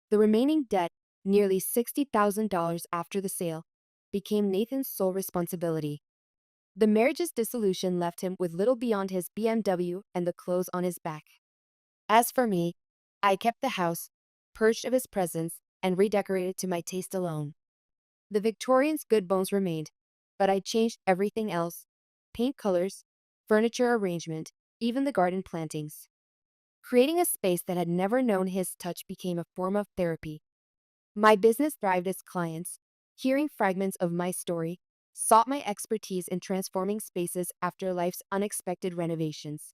Speaker 1: The remaining debt, nearly $60,000 after the sale, became Nathan's sole responsibility. The marriage's dissolution left him with little beyond his BMW and the clothes on his back. As for me, I kept the house, purged of his presence, and redecorated to my taste alone. The Victorian's good bones remained, but I changed everything else: paint colors, furniture arrangement, even the garden plantings. Creating a space that had never known his touch became a form of therapy. My business thrived as clients, hearing fragments of my story, sought my expertise in transforming spaces after life's unexpected renovations.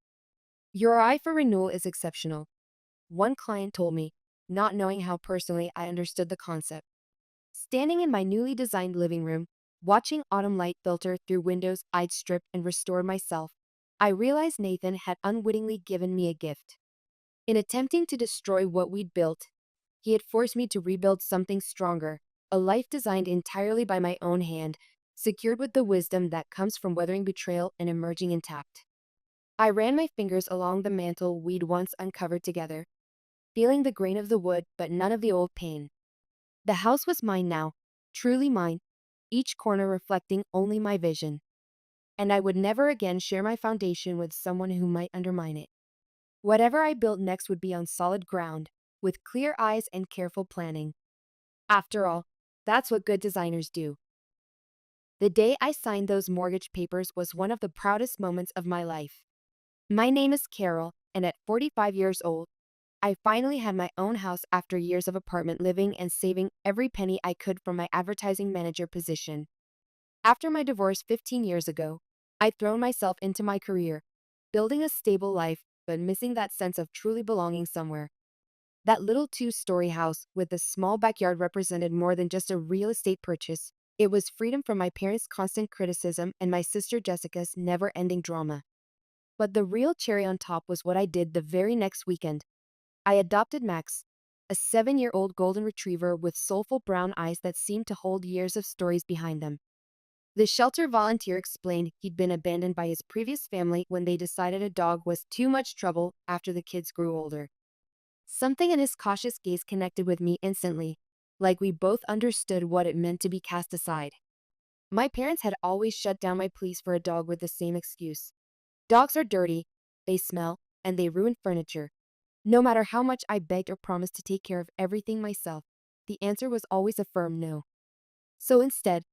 Speaker 1: Your eye for renewal is exceptional, one client told me, not knowing how personally I understood the concept. Standing in my newly designed living room, watching autumn light filter through windows I'd stripped and restored myself, I realized Nathan had unwittingly given me a gift. In attempting to destroy what we'd built, he had forced me to rebuild something stronger, a life designed entirely by my own hand, secured with the wisdom that comes from weathering betrayal and emerging intact. I ran my fingers along the mantle we'd once uncovered together, feeling the grain of the wood but none of the old pain. The house was mine now, truly mine, each corner reflecting only my vision. And I would never again share my foundation with someone who might undermine it. Whatever I built next would be on solid ground, with clear eyes and careful planning. After all, that's what good designers do. The day I signed those mortgage papers was one of the proudest moments of my life. My name is Carol, and at 45 years old, I finally had my own house after years of apartment living and saving every penny I could from my advertising manager position. After my divorce 15 years ago, I'd thrown myself into my career, building a stable life, but missing that sense of truly belonging somewhere. That little two-story house with a small backyard represented more than just a real estate purchase. It was freedom from my parents' constant criticism and my sister Jessica's never-ending drama. But the real cherry on top was what I did the very next weekend. I adopted Max, a 7-year-old golden retriever with soulful brown eyes that seemed to hold years of stories behind them. The shelter volunteer explained he'd been abandoned by his previous family when they decided a dog was too much trouble after the kids grew older. Something in his cautious gaze connected with me instantly, like we both understood what it meant to be cast aside. My parents had always shut down my pleas for a dog with the same excuse. Dogs are dirty, they smell, and they ruin furniture. No matter how much I begged or promised to take care of everything myself, the answer was always a firm no. So instead,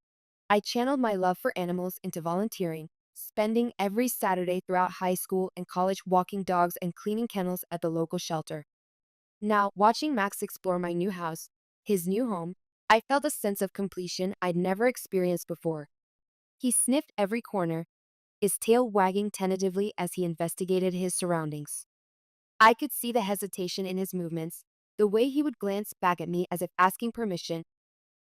Speaker 1: I channeled my love for animals into volunteering, spending every Saturday throughout high school and college walking dogs and cleaning kennels at the local shelter. Now, watching Max explore my new house, his new home, I felt a sense of completion I'd never experienced before. He sniffed every corner, his tail wagging tentatively as he investigated his surroundings. I could see the hesitation in his movements, the way he would glance back at me as if asking permission,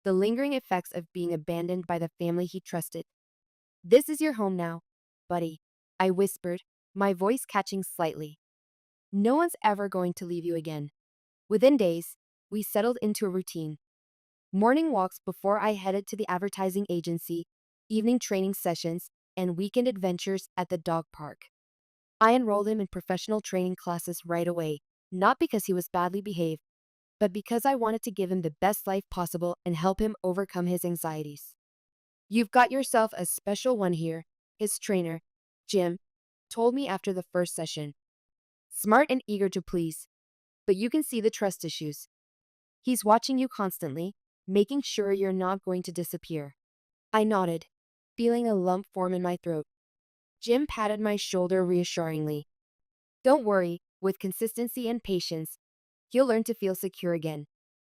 Speaker 1: the lingering effects of being abandoned by the family he trusted. "This is your home now, buddy," I whispered, my voice catching slightly. "No one's ever going to leave you again." Within days, we settled into a routine. Morning walks before I headed to the advertising agency, evening training sessions, and weekend adventures at the dog park. I enrolled him in professional training classes right away, not because he was badly behaved, but because I wanted to give him the best life possible and help him overcome his anxieties. "You've got yourself a special one here," his trainer, Jim, told me after the first session. "Smart and eager to please, but you can see the trust issues. He's watching you constantly, making sure you're not going to disappear." I nodded, feeling a lump form in my throat. Jim patted my shoulder reassuringly. "Don't worry, with consistency and patience, you'll learn to feel secure again."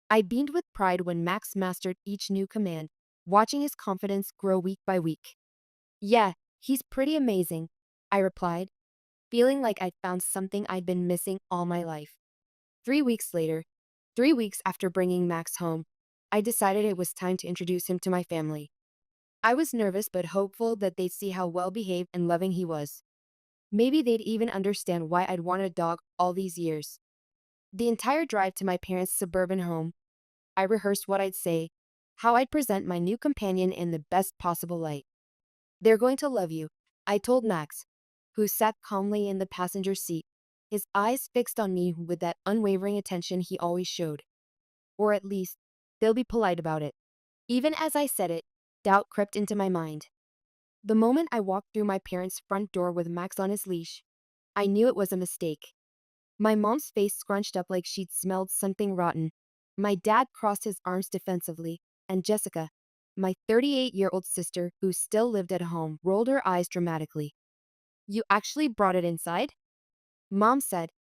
Speaker 1: I beamed with pride when Max mastered each new command, watching his confidence grow week by week. "Yeah, he's pretty amazing," I replied, feeling like I'd found something I'd been missing all my life. 3 weeks later, 3 weeks after bringing Max home, I decided it was time to introduce him to my family. I was nervous but hopeful that they'd see how well behaved and loving he was. Maybe they'd even understand why I'd wanted a dog all these years. The entire drive to my parents' suburban home, I rehearsed what I'd say, how I'd present my new companion in the best possible light. "They're going to love you," I told Max, who sat calmly in the passenger seat, his eyes fixed on me with that unwavering attention he always showed. Or at least, they'll be polite about it. Even as I said it, doubt crept into my mind. The moment I walked through my parents' front door with Max on his leash, I knew it was a mistake. My mom's face scrunched up like she'd smelled something rotten. My dad crossed his arms defensively, and Jessica, my 38-year-old sister who still lived at home, rolled her eyes dramatically. "You actually brought it inside?" Mom said,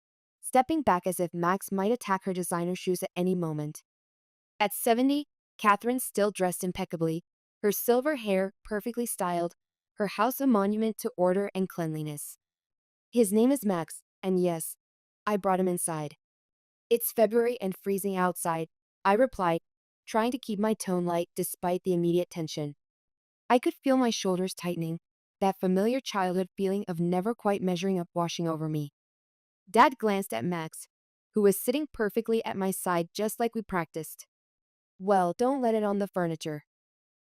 Speaker 1: stepping back as if Max might attack her designer shoes at any moment. At 70, Catherine still dressed impeccably, her silver hair perfectly styled, her house a monument to order and cleanliness. "His name is Max, and yes, I brought him inside." "It's February and freezing outside," I replied, trying to keep my tone light despite the immediate tension. I could feel my shoulders tightening, that familiar childhood feeling of never quite measuring up washing over me. Dad glanced at Max, who was sitting perfectly at my side just like we practiced. "Well, don't let it on the furniture.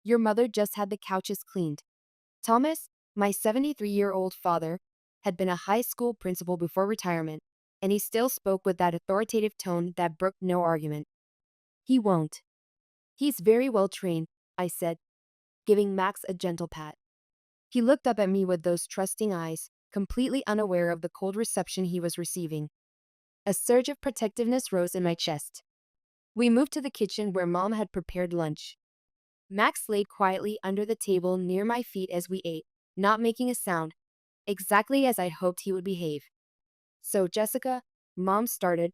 Speaker 1: Your mother just had the couches cleaned." Thomas, my 73-year-old father, had been a high school principal before retirement, and he still spoke with that authoritative tone that brooked no argument. "He won't. He's very well trained," I said, giving Max a gentle pat. He looked up at me with those trusting eyes, completely unaware of the cold reception he was receiving. A surge of protectiveness rose in my chest. We moved to the kitchen where Mom had prepared lunch. Max laid quietly under the table near my feet as we ate, not making a sound, exactly as I'd hoped he would behave. "So, Jessica," Mom started,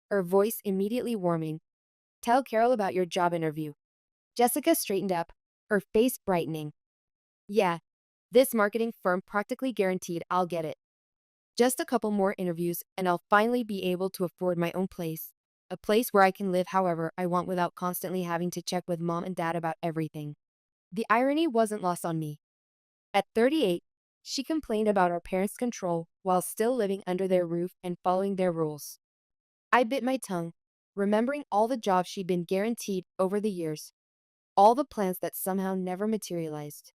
Speaker 1: her voice immediately warming, "tell Carol about your job interview." Jessica straightened up, her face brightening. "Yeah, this marketing firm practically guaranteed I'll get it. Just a couple more interviews and I'll finally be able to afford my own place. A place where I can live however I want without constantly having to check with Mom and Dad about everything." The irony wasn't lost on me. At 38, she complained about our parents' control while still living under their roof and following their rules. I bit my tongue, remembering all the jobs she'd been guaranteed over the years, all the plans that somehow never materialized.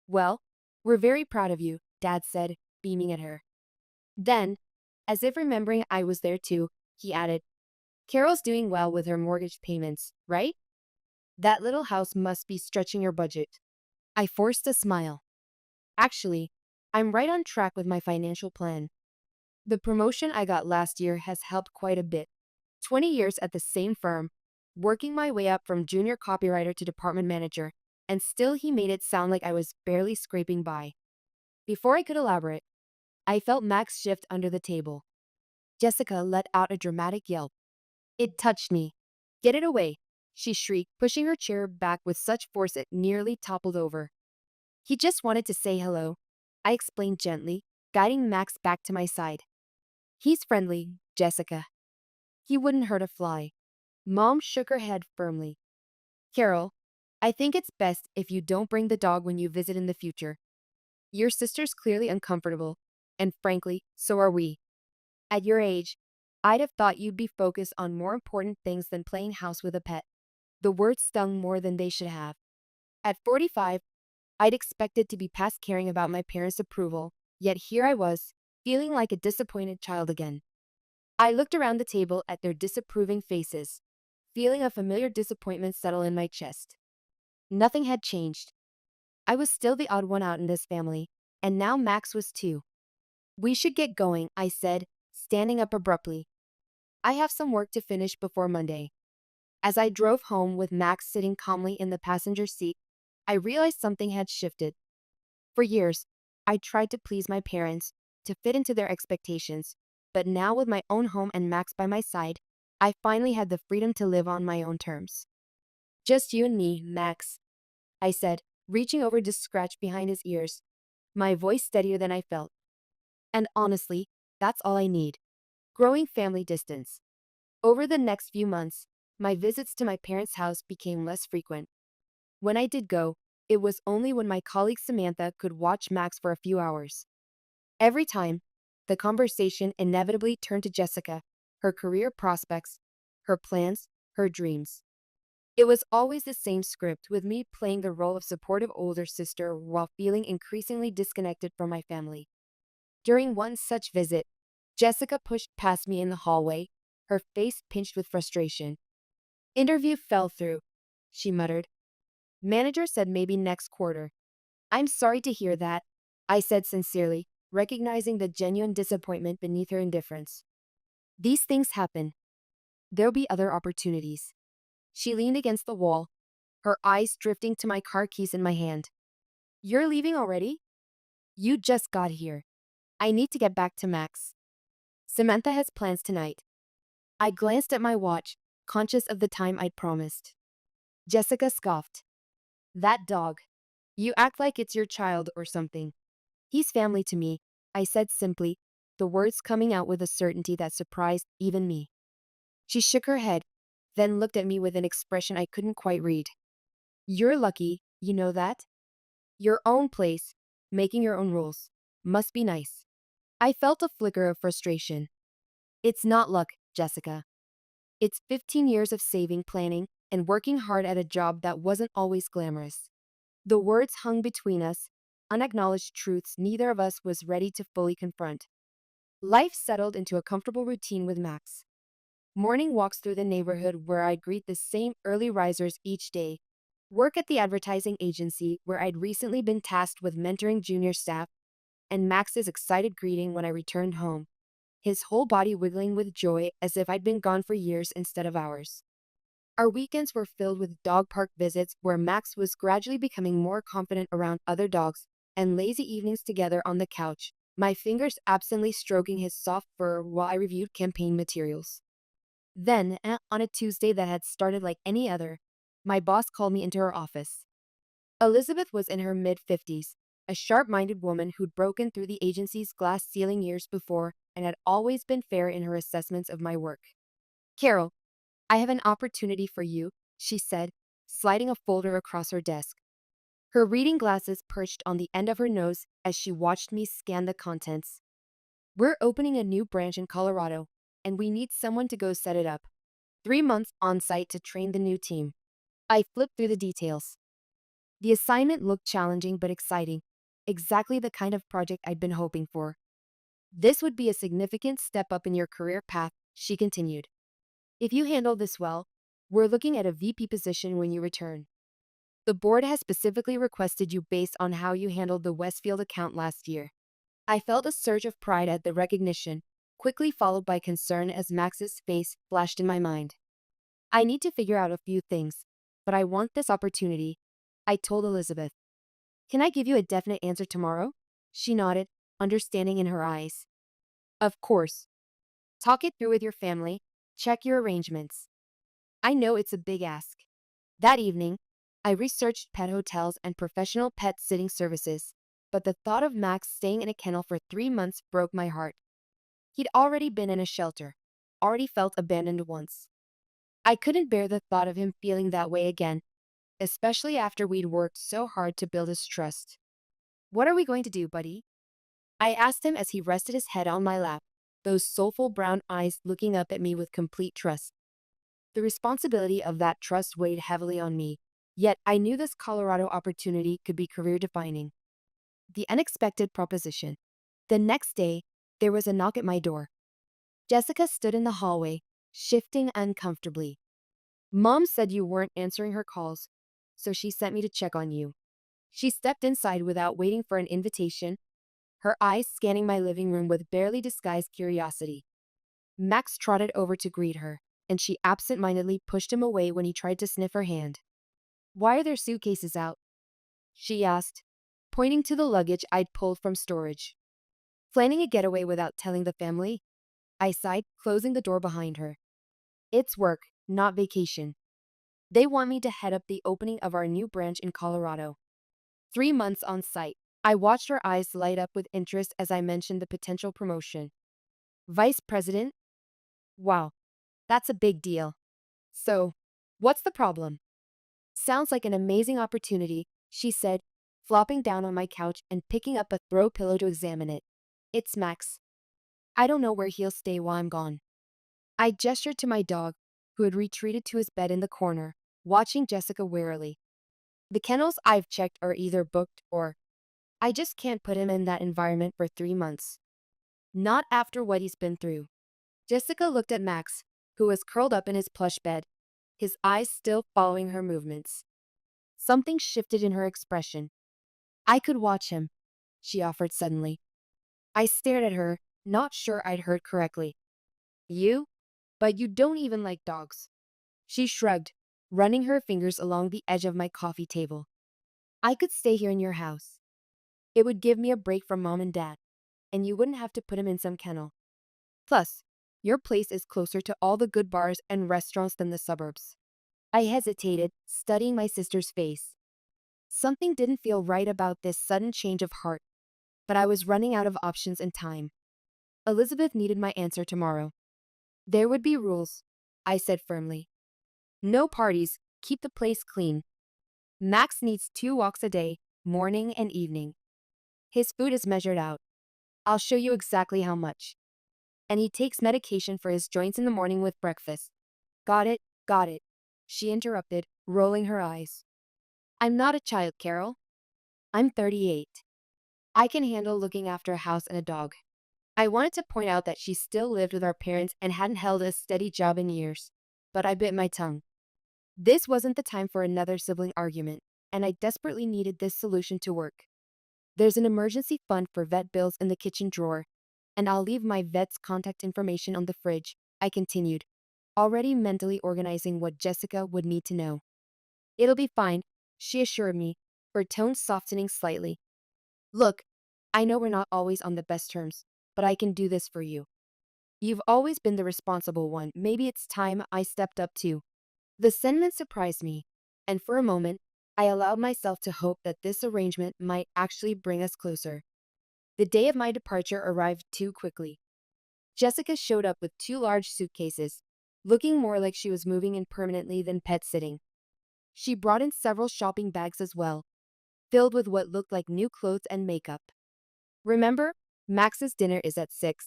Speaker 1: "Well, we're very proud of you," Dad said, beaming at her. Then, as if remembering I was there too, he added, "Carol's doing well with her mortgage payments, right? That little house must be stretching your budget." I forced a smile. "Actually, I'm right on track with my financial plan. The promotion I got last year has helped quite a bit. 20 years at the same firm, working my way up from junior copywriter to department manager, and still he made it sound like I was barely scraping by." Before I could elaborate, I felt Max shift under the table. Jessica let out a dramatic yelp. It touched me. "Get it away," she shrieked, pushing her chair back with such force it nearly toppled over. "He just wanted to say hello," I explained gently, guiding Max back to my side. "He's friendly, Jessica. He wouldn't hurt a fly." Mom shook her head firmly. "Carol, I think it's best if you don't bring the dog when you visit in the future. Your sister's clearly uncomfortable, and frankly, so are we. At your age, I'd have thought you'd be focused on more important things than playing house with a pet." The words stung more than they should have. At 45, I'd expected to be past caring about my parents' approval, yet here I was, feeling like a disappointed child again. I looked around the table at their disapproving faces, feeling a familiar disappointment settle in my chest. Nothing had changed. I was still the odd one out in this family, and now Max was too. "We should get going," I said, standing up abruptly. "I have some work to finish before Monday." As I drove home with Max sitting calmly in the passenger seat, I realized something had shifted. For years, I tried to please my parents, to fit into their expectations, but now with my own home and Max by my side, I finally had the freedom to live on my own terms. "Just you and me, Max," I said, reaching over to scratch behind his ears, my voice steadier than I felt. "And honestly, that's all I need." Growing family distance. Over the next few months, my visits to my parents' house became less frequent. When I did go, It was only when my colleague Samantha could watch Max for a few hours. Every time, the conversation inevitably turned to Jessica, her career prospects, her plans, her dreams. It was always the same script, with me playing the role of supportive older sister while feeling increasingly disconnected from my family. During one such visit, Jessica pushed past me in the hallway, her face pinched with frustration. "Interview fell through," she muttered. "Manager said maybe next quarter." "I'm sorry to hear that," I said sincerely, recognizing the genuine disappointment beneath her indifference. "These things happen. There'll be other opportunities." She leaned against the wall, her eyes drifting to my car keys in my hand. "You're leaving already? You just got here. I need to get back to Max. Samantha has plans tonight." I glanced at my watch, conscious of the time I'd promised. Jessica scoffed. "That dog. You act like it's your child or something." "He's family to me," I said simply, the words coming out with a certainty that surprised even me. She shook her head, then looked at me with an expression I couldn't quite read. "You're lucky, you know that? Your own place, making your own rules. Must be nice." I felt a flicker of frustration. "It's not luck, Jessica. It's 15 years of saving, planning, and working hard at a job that wasn't always glamorous." The words hung between us, unacknowledged truths neither of us was ready to fully confront. Life settled into a comfortable routine with Max. Morning walks through the neighborhood where I'd greet the same early risers each day. Work at the advertising agency where I'd recently been tasked with mentoring junior staff, and Max's excited greeting when I returned home, his whole body wiggling with joy as if I'd been gone for years instead of hours. Our weekends were filled with dog park visits where Max was gradually becoming more confident around other dogs, and lazy evenings together on the couch, my fingers absently stroking his soft fur while I reviewed campaign materials. Then, on a Tuesday that had started like any other, my boss called me into her office. Elizabeth was in her mid-50s, a sharp-minded woman who'd broken through the agency's glass ceiling years before and had always been fair in her assessments of my work. "Carol, I have an opportunity for you," she said, sliding a folder across her desk. Her reading glasses perched on the end of her nose as she watched me scan the contents. "We're opening a new branch in Colorado, and we need someone to go set it up. 3 months on site to train the new team." I flipped through the details. The assignment looked challenging but exciting, exactly the kind of project I'd been hoping for. "This would be a significant step up in your career path," she continued. "If you handle this well, we're looking at a VP position when you return. The board has specifically requested you based on how you handled the Westfield account last year." I felt a surge of pride at the recognition, quickly followed by concern as Max's face flashed in my mind. "I need to figure out a few things, but I want this opportunity," I told Elizabeth. "Can I give you a definite answer tomorrow?" She nodded, understanding in her eyes. "Of course. Talk it through with your family. Check your arrangements." I know it's a big ask. That evening, I researched pet hotels and professional pet sitting services, but the thought of Max staying in a kennel for 3 months broke my heart. He'd already been in a shelter, already felt abandoned once. I couldn't bear the thought of him feeling that way again, especially after we'd worked so hard to build his trust. "What are we going to do, buddy?" I asked him as he rested his head on my lap, those soulful brown eyes looking up at me with complete trust. The responsibility of that trust weighed heavily on me, yet I knew this Colorado opportunity could be career-defining. The unexpected proposition. The next day, there was a knock at my door. Jessica stood in the hallway, shifting uncomfortably. "Mom said you weren't answering her calls, so she sent me to check on you." She stepped inside without waiting for an invitation, her eyes scanning my living room with barely disguised curiosity. Max trotted over to greet her, and she absent-mindedly pushed him away when he tried to sniff her hand. "Why are there suitcases out?" she asked, pointing to the luggage I'd pulled from storage. "Planning a getaway without telling the family?" I sighed, closing the door behind her. "It's work, not vacation. They want me to head up the opening of our new branch in Colorado. 3 months on site." I watched her eyes light up with interest as I mentioned the potential promotion. "Vice president? Wow, that's a big deal. So, what's the problem?" "Sounds like an amazing opportunity," she said, flopping down on my couch and picking up a throw pillow to examine it. It's Max. I don't know where he'll stay while I'm gone. I gestured to my dog, who had retreated to his bed in the corner, watching Jessica warily. The kennels I've checked are either booked or I just can't put him in that environment for 3 months. Not after what he's been through. Jessica looked at Max, who was curled up in his plush bed, his eyes still following her movements. Something shifted in her expression. I could watch him, she offered suddenly. I stared at her, not sure I'd heard correctly. You? But you don't even like dogs. She shrugged, running her fingers along the edge of my coffee table. I could stay here in your house. It would give me a break from mom and dad, and you wouldn't have to put him in some kennel. Plus, your place is closer to all the good bars and restaurants than the suburbs. I hesitated, studying my sister's face. Something didn't feel right about this sudden change of heart, but I was running out of options and time. Elizabeth needed my answer tomorrow. There would be rules, I said firmly. No parties, keep the place clean. Max needs 2 walks a day, morning and evening. His food is measured out. I'll show you exactly how much. And he takes medication for his joints in the morning with breakfast. Got it, got it, she interrupted, rolling her eyes. I'm not a child, Carol. I'm 38. I can handle looking after a house and a dog. I wanted to point out that she still lived with our parents and hadn't held a steady job in years, but I bit my tongue. This wasn't the time for another sibling argument, and I desperately needed this solution to work. There's an emergency fund for vet bills in the kitchen drawer, and I'll leave my vet's contact information on the fridge, I continued, already mentally organizing what Jessica would need to know. It'll be fine, she assured me, her tone softening slightly. Look, I know we're not always on the best terms, but I can do this for you. You've always been the responsible one. Maybe it's time I stepped up too. The sentiment surprised me, and for a moment, I allowed myself to hope that this arrangement might actually bring us closer. The day of my departure arrived too quickly. Jessica showed up with 2 large suitcases, looking more like she was moving in permanently than pet sitting. She brought in several shopping bags as well, filled with what looked like new clothes and makeup. Remember, Max's dinner is at 6,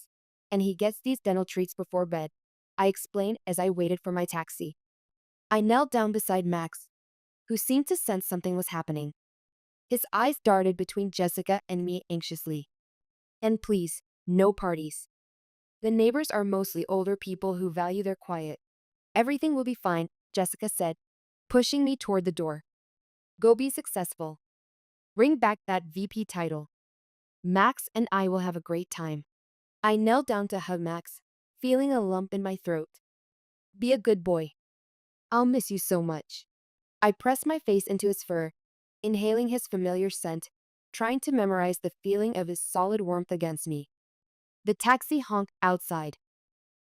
Speaker 1: and he gets these dental treats before bed, I explained as I waited for my taxi. I knelt down beside Max, who seemed to sense something was happening. His eyes darted between Jessica and me anxiously. And please, no parties. The neighbors are mostly older people who value their quiet. Everything will be fine, Jessica said, pushing me toward the door. Go be successful. Bring back that VP title. Max and I will have a great time. I knelt down to hug Max, feeling a lump in my throat. Be a good boy. I'll miss you so much. I pressed my face into his fur, inhaling his familiar scent, trying to memorize the feeling of his solid warmth against me. The taxi honked outside.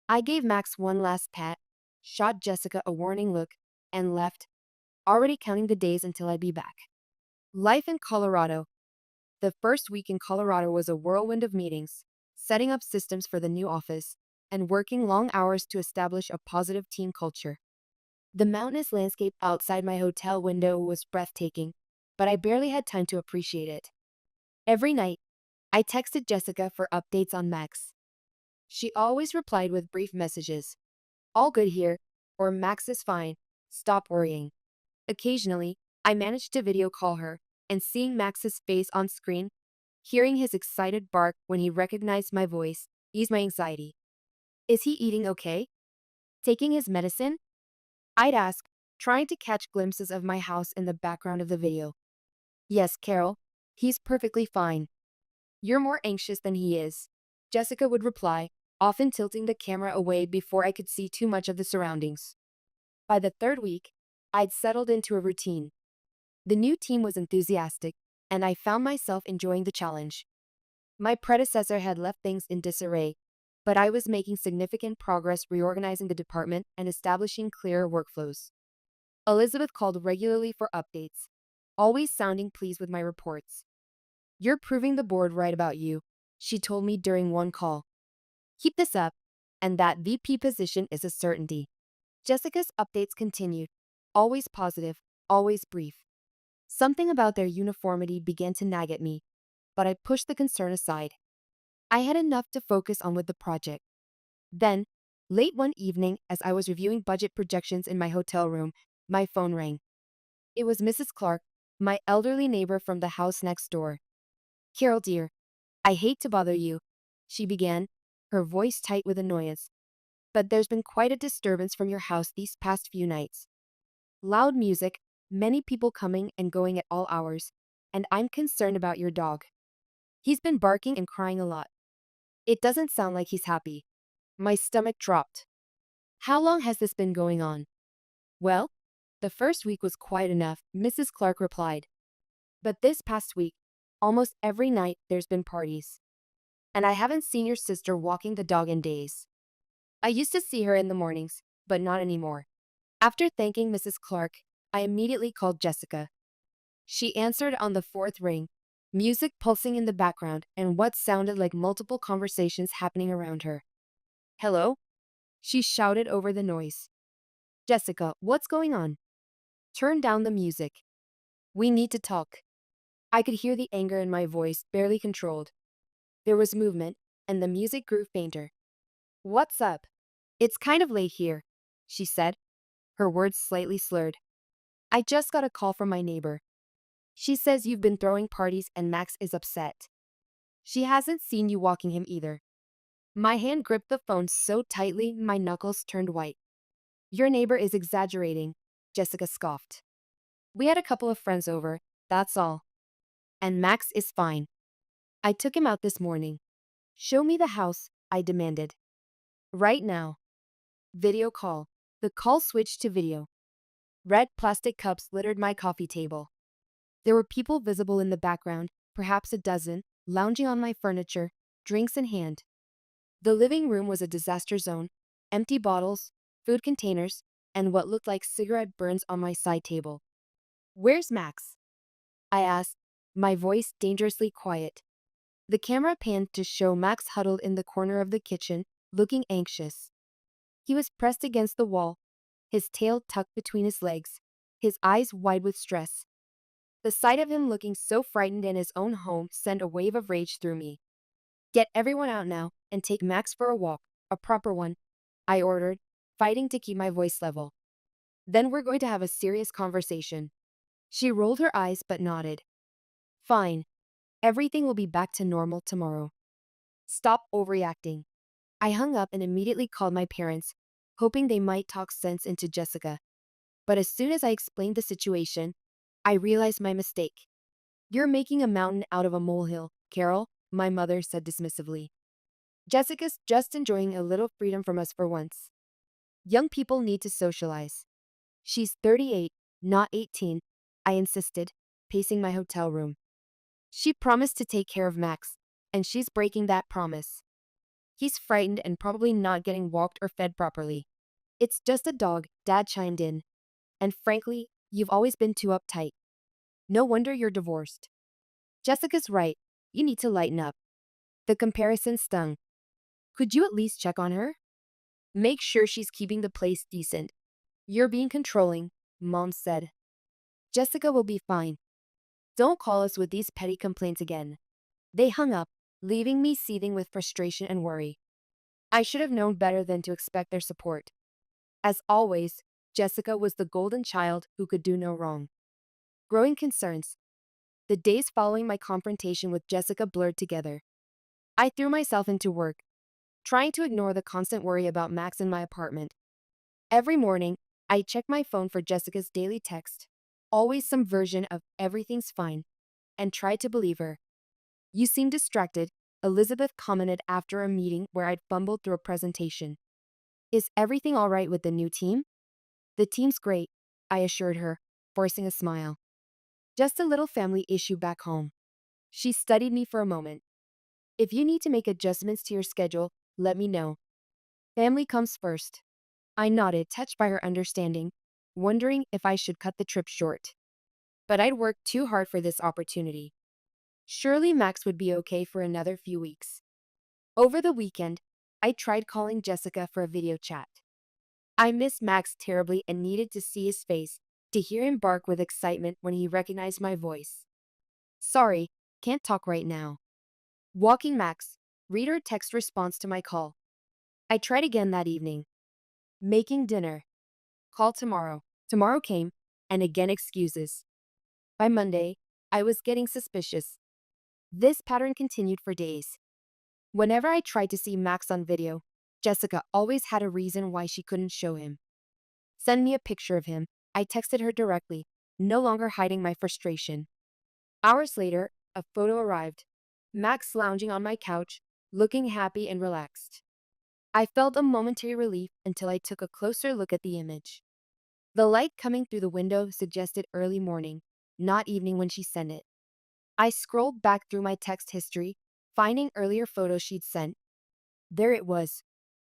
Speaker 1: I gave Max one last pat, shot Jessica a warning look, and left, already counting the days until I'd be back. Life in Colorado. The first week in Colorado was a whirlwind of meetings, setting up systems for the new office, and working long hours to establish a positive team culture. The mountainous landscape outside my hotel window was breathtaking, but I barely had time to appreciate it. Every night, I texted Jessica for updates on Max. She always replied with brief messages. All good here, or Max is fine, stop worrying. Occasionally, I managed to video call her, and seeing Max's face on screen, hearing his excited bark when he recognized my voice, eased my anxiety. Is he eating okay? Taking his medicine? I'd ask, trying to catch glimpses of my house in the background of the video. Yes, Carol, he's perfectly fine. You're more anxious than he is, Jessica would reply, often tilting the camera away before I could see too much of the surroundings. By the 3rd week, I'd settled into a routine. The new team was enthusiastic, and I found myself enjoying the challenge. My predecessor had left things in disarray, but I was making significant progress reorganizing the department and establishing clearer workflows. Elizabeth called regularly for updates, always sounding pleased with my reports. You're proving the board right about you, she told me during one call. Keep this up, and that VP position is a certainty. Jessica's updates continued, always positive, always brief. Something about their uniformity began to nag at me, but I pushed the concern aside. I had enough to focus on with the project. Then, late one evening, as I was reviewing budget projections in my hotel room, my phone rang. It was Mrs. Clark, my elderly neighbor from the house next door. "Carol, dear, I hate to bother you," she began, her voice tight with annoyance. "But there's been quite a disturbance from your house these past few nights. Loud music, many people coming and going at all hours, and I'm concerned about your dog. He's been barking and crying a lot. It doesn't sound like he's happy." My stomach dropped. "How long has this been going on?" "Well, the first week was quiet enough," Mrs. Clark replied. "But this past week, almost every night there's been parties. And I haven't seen your sister walking the dog in days. I used to see her in the mornings, but not anymore." After thanking Mrs. Clark, I immediately called Jessica. She answered on the fourth ring, music pulsing in the background and what sounded like multiple conversations happening around her. "Hello?" she shouted over the noise. "Jessica, what's going on?" "Turn down the music. We need to talk." I could hear the anger in my voice, barely controlled. There was movement, and the music grew fainter. "What's up?" "It's kind of late here," she said, her words slightly slurred. "I just got a call from my neighbor. She says you've been throwing parties and Max is upset. She hasn't seen you walking him either." My hand gripped the phone so tightly my knuckles turned white. "Your neighbor is exaggerating," Jessica scoffed. "We had a couple of friends over, that's all. And Max is fine. I took him out this morning." "Show me the house," I demanded. "Right now." Video call. The call switched to video. Red plastic cups littered my coffee table. There were people visible in the background, perhaps a dozen, lounging on my furniture, drinks in hand. The living room was a disaster zone, empty bottles, food containers, and what looked like cigarette burns on my side table. "Where's Max?" I asked, my voice dangerously quiet. The camera panned to show Max huddled in the corner of the kitchen, looking anxious. He was pressed against the wall, his tail tucked between his legs, his eyes wide with stress. The sight of him looking so frightened in his own home sent a wave of rage through me. "Get everyone out now and take Max for a walk, a proper one," I ordered, fighting to keep my voice level. "Then we're going to have a serious conversation." She rolled her eyes but nodded. "Fine. Everything will be back to normal tomorrow. Stop overreacting." I hung up and immediately called my parents, hoping they might talk sense into Jessica. But as soon as I explained the situation, I realized my mistake. "You're making a mountain out of a molehill, Carol," my mother said dismissively. "Jessica's just enjoying a little freedom from us for once. Young people need to socialize." "She's 38, not 18, I insisted, pacing my hotel room. "She promised to take care of Max, and she's breaking that promise. He's frightened and probably not getting walked or fed properly." "It's just a dog," Dad chimed in. "And frankly, you've always been too uptight. No wonder you're divorced." "Jessica's right. You need to lighten up." The comparison stung. "Could you at least check on her? Make sure she's keeping the place decent." "You're being controlling," Mom said. "Jessica will be fine. Don't call us with these petty complaints again." They hung up, leaving me seething with frustration and worry. I should have known better than to expect their support. As always, Jessica was the golden child who could do no wrong. Growing concerns. The days following my confrontation with Jessica blurred together. I threw myself into work, trying to ignore the constant worry about Max in my apartment. Every morning, I checked my phone for Jessica's daily text, always some version of "everything's fine," and tried to believe her. "You seem distracted," Elizabeth commented after a meeting where I'd fumbled through a presentation. "Is everything all right with the new team?" "The team's great," I assured her, forcing a smile. "Just a little family issue back home." She studied me for a moment. "If you need to make adjustments to your schedule, let me know. Family comes first." I nodded, touched by her understanding, wondering if I should cut the trip short. But I'd worked too hard for this opportunity. Surely Max would be okay for another few weeks. Over the weekend, I tried calling Jessica for a video chat. I missed Max terribly and needed to see his face, to hear him bark with excitement when he recognized my voice. Sorry, can't talk right now. Walking Max, reader text response to my call. I tried again that evening. Making dinner. Call tomorrow. Tomorrow came, and again excuses. By Monday, I was getting suspicious. This pattern continued for days. Whenever I tried to see Max on video, Jessica always had a reason why she couldn't show him. Send me a picture of him, I texted her directly, no longer hiding my frustration. Hours later, a photo arrived. Max lounging on my couch, looking happy and relaxed. I felt a momentary relief until I took a closer look at the image. The light coming through the window suggested early morning, not evening when she sent it. I scrolled back through my text history, finding earlier photos she'd sent. There it was,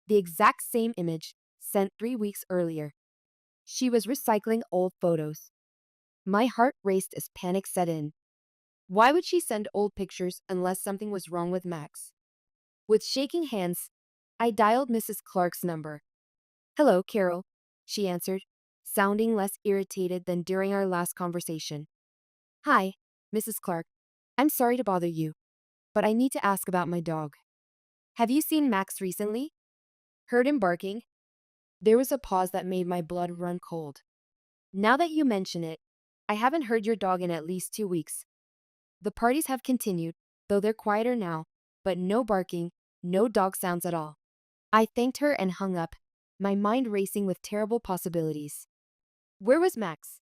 Speaker 1: the exact same image, sent 3 weeks earlier. She was recycling old photos. My heart raced as panic set in. Why would she send old pictures unless something was wrong with Max? With shaking hands, I dialed Mrs. Clark's number. Hello, Carol, she answered, sounding less irritated than during our last conversation. Hi, Mrs. Clark. I'm sorry to bother you, but I need to ask about my dog. Have you seen Max recently? Heard him barking? There was a pause that made my blood run cold. Now that you mention it, I haven't heard your dog in at least 2 weeks. The parties have continued, though they're quieter now, but no barking, no dog sounds at all. I thanked her and hung up, my mind racing with terrible possibilities. Where was Max?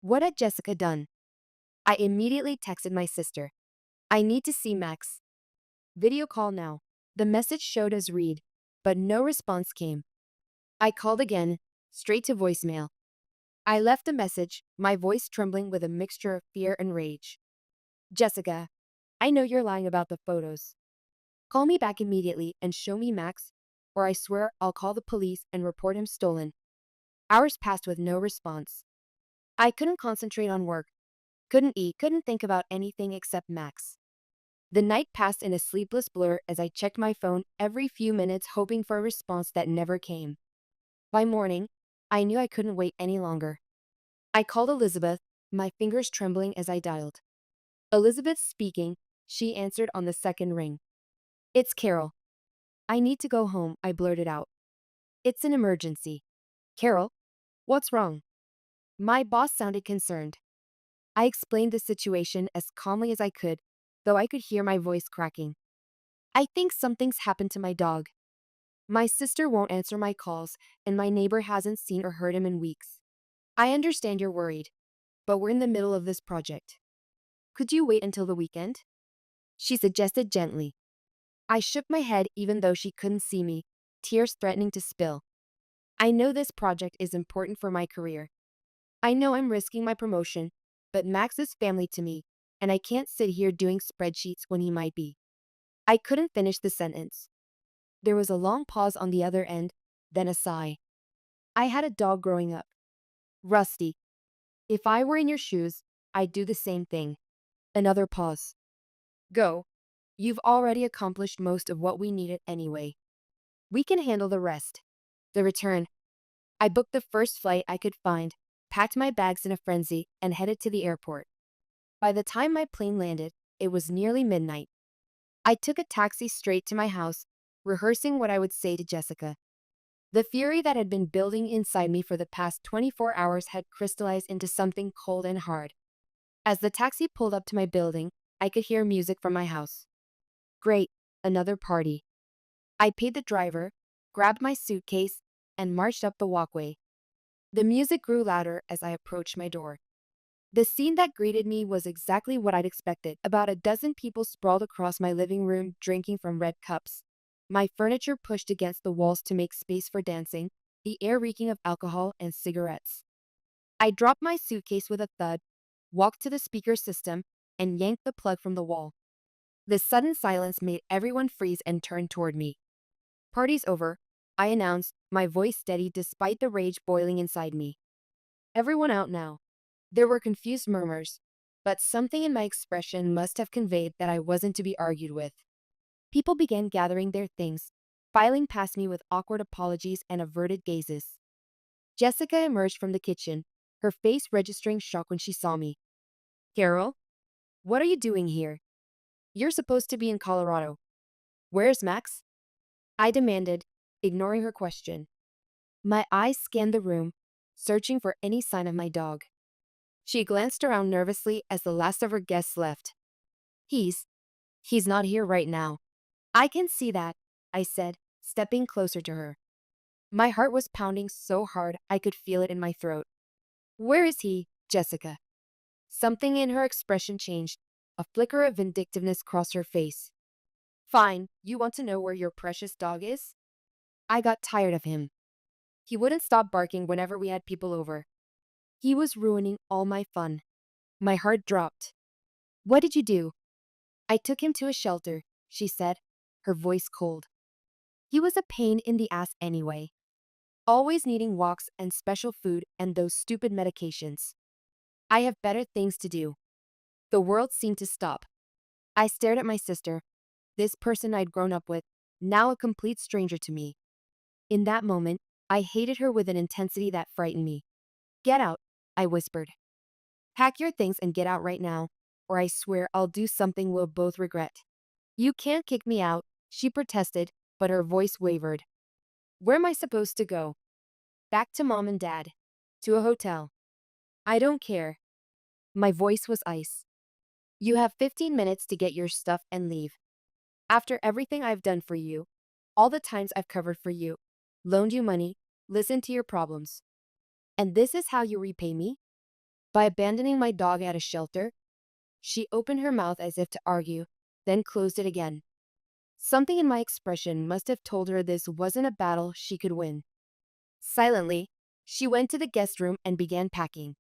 Speaker 1: What had Jessica done? I immediately texted my sister. I need to see Max. Video call now. The message showed as read, but no response came. I called again, straight to voicemail. I left a message, my voice trembling with a mixture of fear and rage. Jessica, I know you're lying about the photos. Call me back immediately and show me Max, or I swear I'll call the police and report him stolen. Hours passed with no response. I couldn't concentrate on work, couldn't eat, couldn't think about anything except Max. The night passed in a sleepless blur as I checked my phone every few minutes hoping for a response that never came. By morning, I knew I couldn't wait any longer. I called Elizabeth, my fingers trembling as I dialed. Elizabeth speaking, she answered on the second ring. It's Carol. I need to go home, I blurted out. It's an emergency. Carol, what's wrong? My boss sounded concerned. I explained the situation as calmly as I could, though I could hear my voice cracking. I think something's happened to my dog. My sister won't answer my calls, and my neighbor hasn't seen or heard him in weeks. I understand you're worried, but we're in the middle of this project. Could you wait until the weekend? She suggested gently. I shook my head even though she couldn't see me, tears threatening to spill. I know this project is important for my career. I know I'm risking my promotion, but Max is family to me, and I can't sit here doing spreadsheets when he might be. I couldn't finish the sentence. There was a long pause on the other end, then a sigh. I had a dog growing up. Rusty. If I were in your shoes, I'd do the same thing. Another pause. Go. You've already accomplished most of what we needed anyway. We can handle the rest. The return. I booked the first flight I could find, packed my bags in a frenzy, and headed to the airport. By the time my plane landed, it was nearly midnight. I took a taxi straight to my house, rehearsing what I would say to Jessica. The fury that had been building inside me for the past 24 hours had crystallized into something cold and hard. As the taxi pulled up to my building, I could hear music from my house. Great, another party. I paid the driver, grabbed my suitcase, and marched up the walkway. The music grew louder as I approached my door. The scene that greeted me was exactly what I'd expected. About a dozen people sprawled across my living room drinking from red cups. My furniture pushed against the walls to make space for dancing, the air reeking of alcohol and cigarettes. I dropped my suitcase with a thud, walked to the speaker system, and yanked the plug from the wall. The sudden silence made everyone freeze and turn toward me. Party's over, I announced, my voice steady despite the rage boiling inside me. Everyone out now. There were confused murmurs, but something in my expression must have conveyed that I wasn't to be argued with. People began gathering their things, filing past me with awkward apologies and averted gazes. Jessica emerged from the kitchen, her face registering shock when she saw me. Carol, what are you doing here? You're supposed to be in Colorado. Where's Max? I demanded, ignoring her question. My eyes scanned the room, searching for any sign of my dog. She glanced around nervously as the last of her guests left. He's not here right now. I can see that, I said, stepping closer to her. My heart was pounding so hard I could feel it in my throat. Where is he, Jessica? Something in her expression changed. A flicker of vindictiveness crossed her face. Fine, you want to know where your precious dog is? I got tired of him. He wouldn't stop barking whenever we had people over. He was ruining all my fun. My heart dropped. What did you do? I took him to a shelter, she said, her voice cold. He was a pain in the ass anyway. Always needing walks and special food and those stupid medications. I have better things to do. The world seemed to stop. I stared at my sister, this person I'd grown up with, now a complete stranger to me. In that moment, I hated her with an intensity that frightened me. Get out, I whispered. Pack your things and get out right now, or I swear I'll do something we'll both regret. You can't kick me out, she protested, but her voice wavered. Where am I supposed to go? Back to mom and dad. To a hotel. I don't care. My voice was ice. You have 15 minutes to get your stuff and leave. After everything I've done for you, all the times I've covered for you, loaned you money, listened to your problems. And this is how you repay me? By abandoning my dog at a shelter? She opened her mouth as if to argue, then closed it again. Something in my expression must have told her this wasn't a battle she could win. Silently, she went to the guest room and began packing.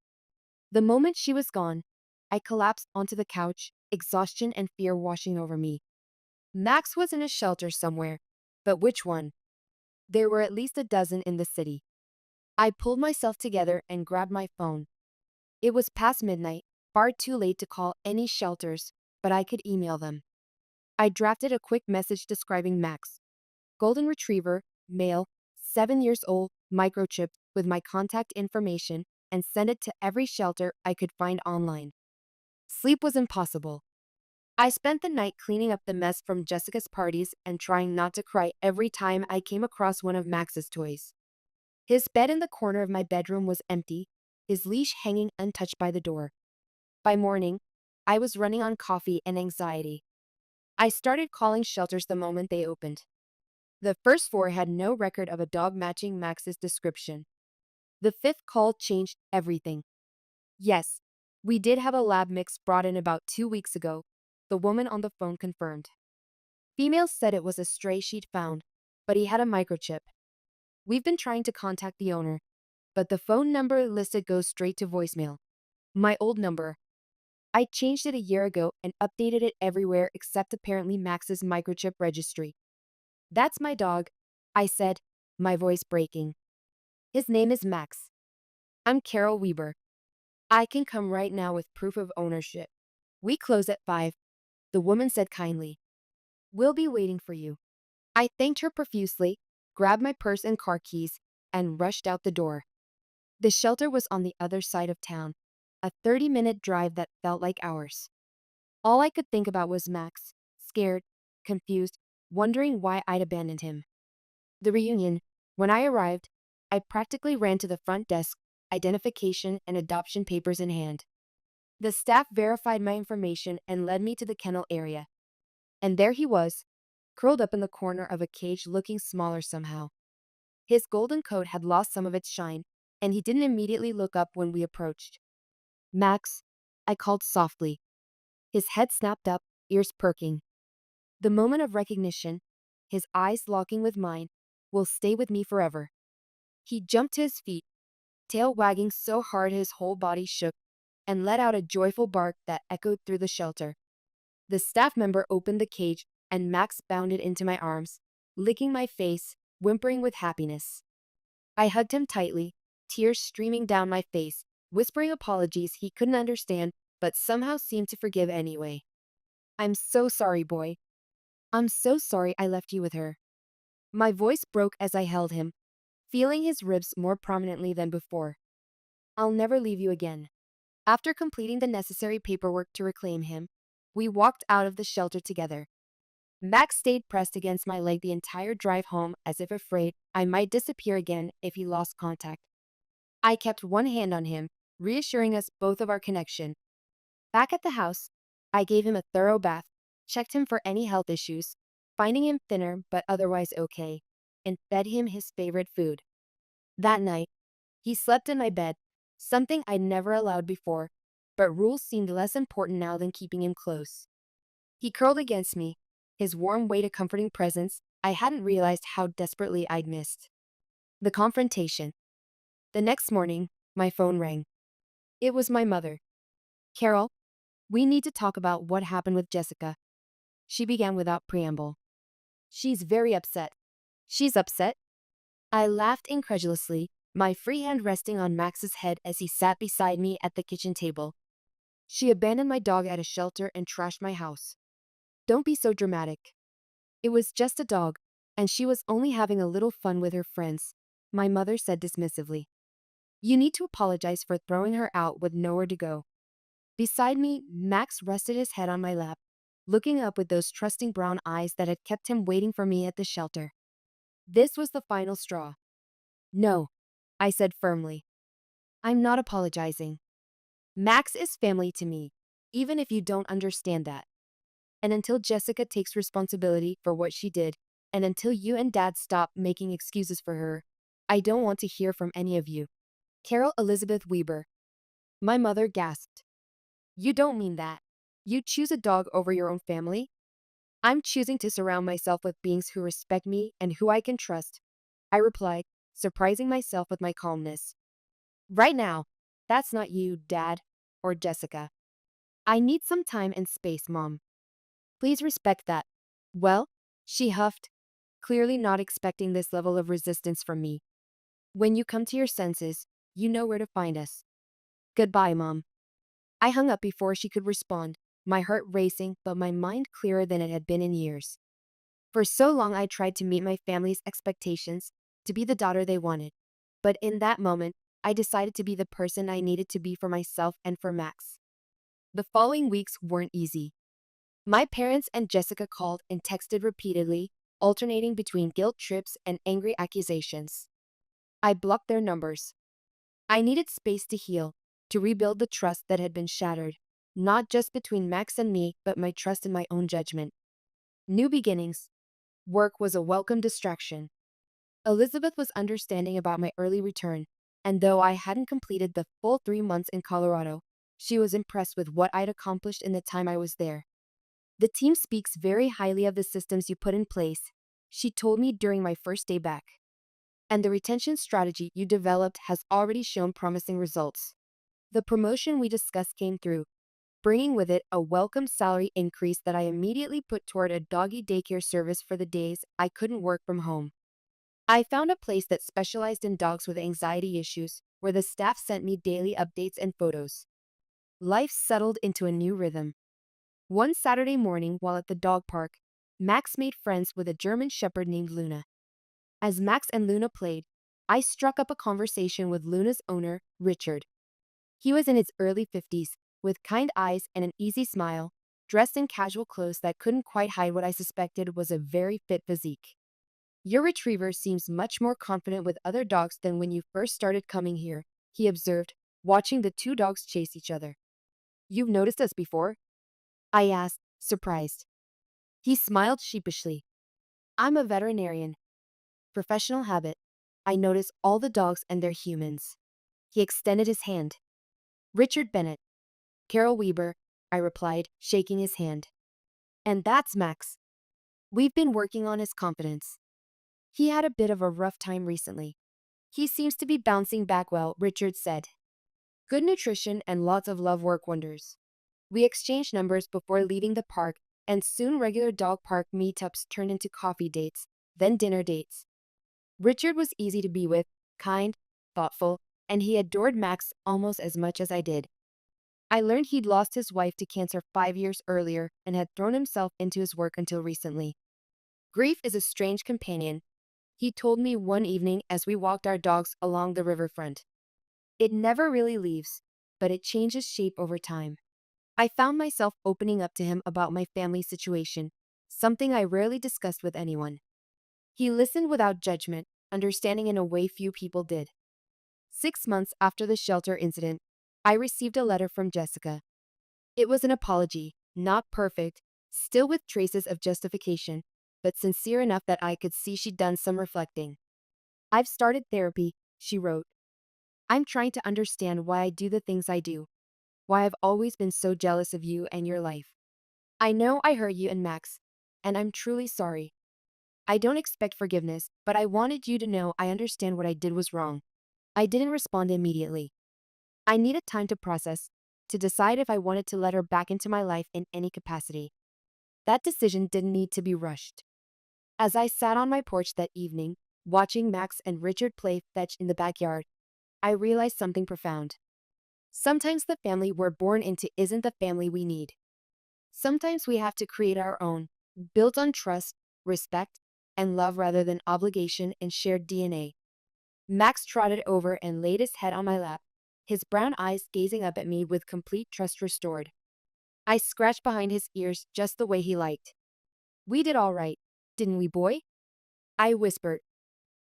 Speaker 1: The moment she was gone, I collapsed onto the couch, exhaustion and fear washing over me. Max was in a shelter somewhere, but which one? There were at least a dozen in the city. I pulled myself together and grabbed my phone. It was past midnight, far too late to call any shelters, but I could email them. I drafted a quick message describing Max. Golden Retriever, male, 7 years old, microchipped with my contact information, and sent it to every shelter I could find online. Sleep was impossible. I spent the night cleaning up the mess from Jessica's parties and trying not to cry every time I came across one of Max's toys. His bed in the corner of my bedroom was empty, his leash hanging untouched by the door. By morning, I was running on coffee and anxiety. I started calling shelters the moment they opened. The first 4 had no record of a dog matching Max's description. The 5th call changed everything. Yes, we did have a lab mix brought in about 2 weeks ago, the woman on the phone confirmed. Female said it was a stray she'd found, but he had a microchip. We've been trying to contact the owner, but the phone number listed goes straight to voicemail. My old number. I changed it a year ago and updated it everywhere except apparently Max's microchip registry. That's my dog, I said, my voice breaking. His name is Max. I'm Carol Weber. I can come right now with proof of ownership. We close at 5, the woman said kindly. We'll be waiting for you. I thanked her profusely, grabbed my purse and car keys, and rushed out the door. The shelter was on the other side of town, a 30-minute drive that felt like hours. All I could think about was Max, scared, confused, wondering why I'd abandoned him. The reunion, when I arrived, I practically ran to the front desk, identification and adoption papers in hand. The staff verified my information and led me to the kennel area. And there he was, curled up in the corner of a cage looking smaller somehow. His golden coat had lost some of its shine, and he didn't immediately look up when we approached. Max, I called softly. His head snapped up, ears perking. The moment of recognition, his eyes locking with mine, will stay with me forever. He jumped to his feet, tail wagging so hard his whole body shook, and let out a joyful bark that echoed through the shelter. The staff member opened the cage, and Max bounded into my arms, licking my face, whimpering with happiness. I hugged him tightly, tears streaming down my face, whispering apologies he couldn't understand, but somehow seemed to forgive anyway. I'm so sorry, boy. I'm so sorry I left you with her. My voice broke as I held him, feeling his ribs more prominently than before. I'll never leave you again. After completing the necessary paperwork to reclaim him, we walked out of the shelter together. Max stayed pressed against my leg the entire drive home as if afraid I might disappear again if he lost contact. I kept one hand on him, reassuring us both of our connection. Back at the house, I gave him a thorough bath, checked him for any health issues, finding him thinner but otherwise okay, and fed him his favorite food. That night, he slept in my bed, something I'd never allowed before, but rules seemed less important now than keeping him close. He curled against me, his warm weight a comforting presence I hadn't realized how desperately I'd missed. The confrontation. The next morning, my phone rang. It was my mother. Carol, we need to talk about what happened with Jessica. She began without preamble. She's very upset. She's upset? I laughed incredulously, my free hand resting on Max's head as he sat beside me at the kitchen table. She abandoned my dog at a shelter and trashed my house. Don't be so dramatic. It was just a dog, and she was only having a little fun with her friends, my mother said dismissively. You need to apologize for throwing her out with nowhere to go. Beside me, Max rested his head on my lap, looking up with those trusting brown eyes that had kept him waiting for me at the shelter. This was the final straw. No, I said firmly. I'm not apologizing. Max is family to me, even if you don't understand that. And until Jessica takes responsibility for what she did, and until you and Dad stop making excuses for her, I don't want to hear from any of you. Carol Elizabeth Weber. My mother gasped. You don't mean that. You choose a dog over your own family? I'm choosing to surround myself with beings who respect me and who I can trust, I replied, surprising myself with my calmness. Right now, that's not you, Dad, or Jessica. I need some time and space, Mom. Please respect that. Well, she huffed, clearly not expecting this level of resistance from me. When you come to your senses, you know where to find us. Goodbye, Mom. I hung up before she could respond, my heart racing but my mind clearer than it had been in years. For so long I tried to meet my family's expectations, to be the daughter they wanted. But in that moment, I decided to be the person I needed to be for myself and for Max. The following weeks weren't easy. My parents and Jessica called and texted repeatedly, alternating between guilt trips and angry accusations. I blocked their numbers. I needed space to heal, to rebuild the trust that had been shattered, not just between Max and me, but my trust in my own judgment. New beginnings. Work was a welcome distraction. Elizabeth was understanding about my early return, and though I hadn't completed the full 3 months in Colorado, she was impressed with what I'd accomplished in the time I was there. The team speaks very highly of the systems you put in place, she told me during my first day back. And the retention strategy you developed has already shown promising results. The promotion we discussed came through, bringing with it a welcome salary increase that I immediately put toward a doggy daycare service for the days I couldn't work from home. I found a place that specialized in dogs with anxiety issues, where the staff sent me daily updates and photos. Life settled into a new rhythm. One Saturday morning while at the dog park, Max made friends with a German shepherd named Luna. As Max and Luna played, I struck up a conversation with Luna's owner, Richard. He was in his early 50s, with kind eyes and an easy smile, dressed in casual clothes that couldn't quite hide what I suspected was a very fit physique. Your retriever seems much more confident with other dogs than when you first started coming here, he observed, watching the two dogs chase each other. You've noticed us before? I asked, surprised. He smiled sheepishly. I'm a veterinarian. Professional habit. I notice all the dogs and their humans. He extended his hand. Richard Bennett. Carol Weber, I replied, shaking his hand. And that's Max. We've been working on his confidence. He had a bit of a rough time recently. He seems to be bouncing back well, Richard said. Good nutrition and lots of love work wonders. We exchanged numbers before leaving the park, and soon regular dog park meetups turned into coffee dates, then dinner dates. Richard was easy to be with, kind, thoughtful, and he adored Max almost as much as I did. I learned he'd lost his wife to cancer 5 years earlier and had thrown himself into his work until recently. Grief is a strange companion, he told me one evening as we walked our dogs along the riverfront. It never really leaves, but it changes shape over time. I found myself opening up to him about my family situation, something I rarely discussed with anyone. He listened without judgment, understanding in a way few people did. 6 months after the shelter incident, I received a letter from Jessica. It was an apology, not perfect, still with traces of justification, but sincere enough that I could see she'd done some reflecting. I've started therapy, she wrote. I'm trying to understand why I do the things I do, why I've always been so jealous of you and your life. I know I hurt you and Max, and I'm truly sorry. I don't expect forgiveness, but I wanted you to know I understand what I did was wrong. I didn't respond immediately. I needed time to process, to decide if I wanted to let her back into my life in any capacity. That decision didn't need to be rushed. As I sat on my porch that evening, watching Max and Richard play fetch in the backyard, I realized something profound. Sometimes the family we're born into isn't the family we need. Sometimes we have to create our own, built on trust, respect, and love rather than obligation and shared DNA. Max trotted over and laid his head on my lap, his brown eyes gazing up at me with complete trust restored. I scratched behind his ears just the way he liked. We did all right, didn't we, boy? I whispered.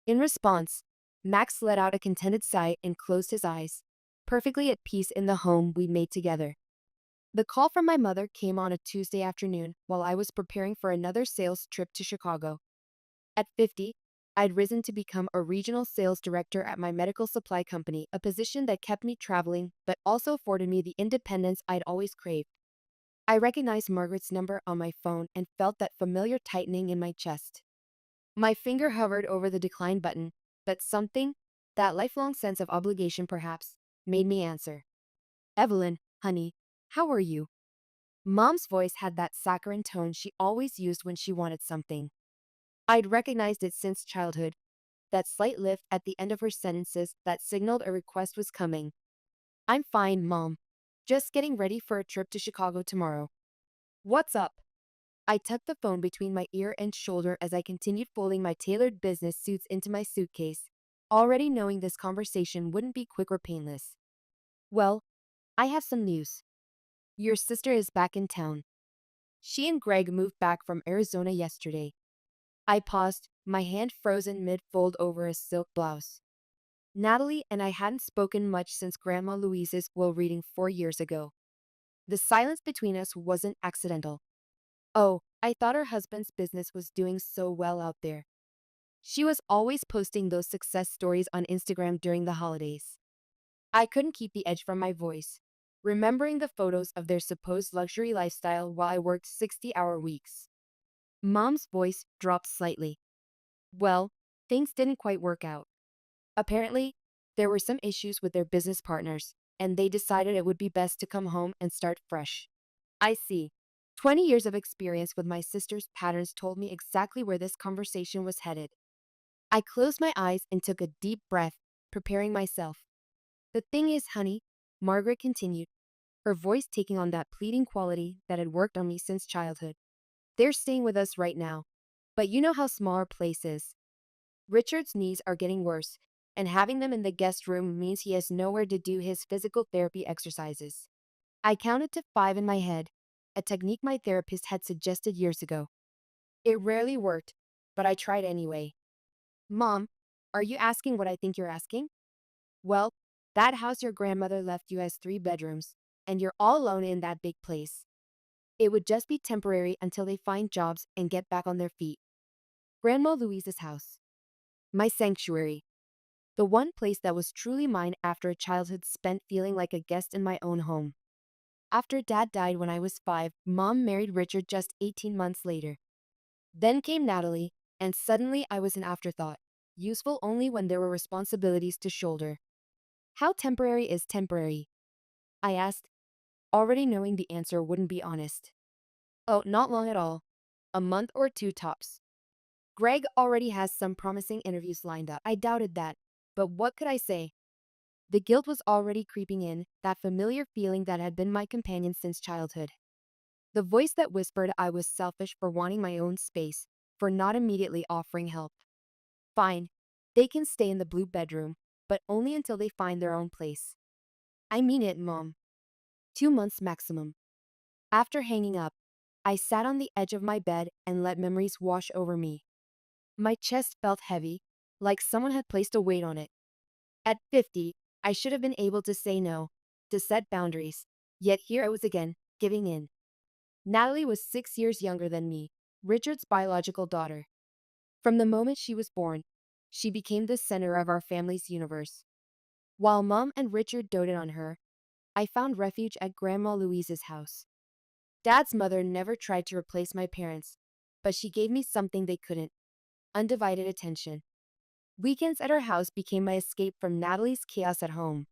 Speaker 1: In response, Max let out a contented sigh and closed his eyes, perfectly at peace in the home we made together. The call from my mother came on a Tuesday afternoon while I was preparing for another sales trip to Chicago. At 50, I'd risen to become a regional sales director at my medical supply company, a position that kept me traveling but also afforded me the independence I'd always craved. I recognized Margaret's number on my phone and felt that familiar tightening in my chest. My finger hovered over the decline button, but something, that lifelong sense of obligation perhaps, made me answer. Evelyn, honey, how are you? Mom's voice had that saccharine tone she always used when she wanted something. I'd recognized it since childhood, that slight lift at the end of her sentences that signaled a request was coming. I'm fine, Mom. Just getting ready for a trip to Chicago tomorrow. What's up? I tucked the phone between my ear and shoulder as I continued folding my tailored business suits into my suitcase, already knowing this conversation wouldn't be quick or painless. Well, I have some news. Your sister is back in town. She and Greg moved back from Arizona yesterday. I paused, my hand frozen mid-fold over a silk blouse. Natalie and I hadn't spoken much since Grandma Louise's will reading 4 years ago. The silence between us wasn't accidental. Oh, I thought her husband's business was doing so well out there. She was always posting those success stories on Instagram during the holidays. I couldn't keep the edge from my voice, remembering the photos of their supposed luxury lifestyle while I worked 60-hour weeks. Mom's voice dropped slightly. Well, things didn't quite work out. Apparently, there were some issues with their business partners, and they decided it would be best to come home and start fresh. I see. 20 years of experience with my sister's patterns told me exactly where this conversation was headed. I closed my eyes and took a deep breath, preparing myself. The thing is, honey, Margaret continued, her voice taking on that pleading quality that had worked on me since childhood. They're staying with us right now, but you know how small our place is. Richard's knees are getting worse, and having them in the guest room means he has nowhere to do his physical therapy exercises. I counted to 5 in my head, a technique my therapist had suggested years ago. It rarely worked, but I tried anyway. Mom, are you asking what I think you're asking? Well, that house your grandmother left you has 3 bedrooms, and you're all alone in that big place. It would just be temporary until they find jobs and get back on their feet. Grandma Louise's house. My sanctuary. The one place that was truly mine after a childhood spent feeling like a guest in my own home. After Dad died when I was 5, Mom married Richard just 18 months later. Then came Natalie, and suddenly I was an afterthought, useful only when there were responsibilities to shoulder. How temporary is temporary? I asked, already knowing the answer wouldn't be honest. Oh, not long at all. A month or 2 tops. Greg already has some promising interviews lined up. I doubted that, but what could I say? The guilt was already creeping in, that familiar feeling that had been my companion since childhood. The voice that whispered I was selfish for wanting my own space, for not immediately offering help. Fine, they can stay in the blue bedroom, but only until they find their own place. I mean it, Mom. 2 months maximum. After hanging up, I sat on the edge of my bed and let memories wash over me. My chest felt heavy, like someone had placed a weight on it. At 50, I should have been able to say no, to set boundaries. Yet here I was again, giving in. Natalie was 6 years younger than me, Richard's biological daughter. From the moment she was born, she became the center of our family's universe. While Mom and Richard doted on her, I found refuge at Grandma Louise's house. Dad's mother never tried to replace my parents, but she gave me something they couldn't: undivided attention. Weekends at her house became my escape from Natalie's chaos at home.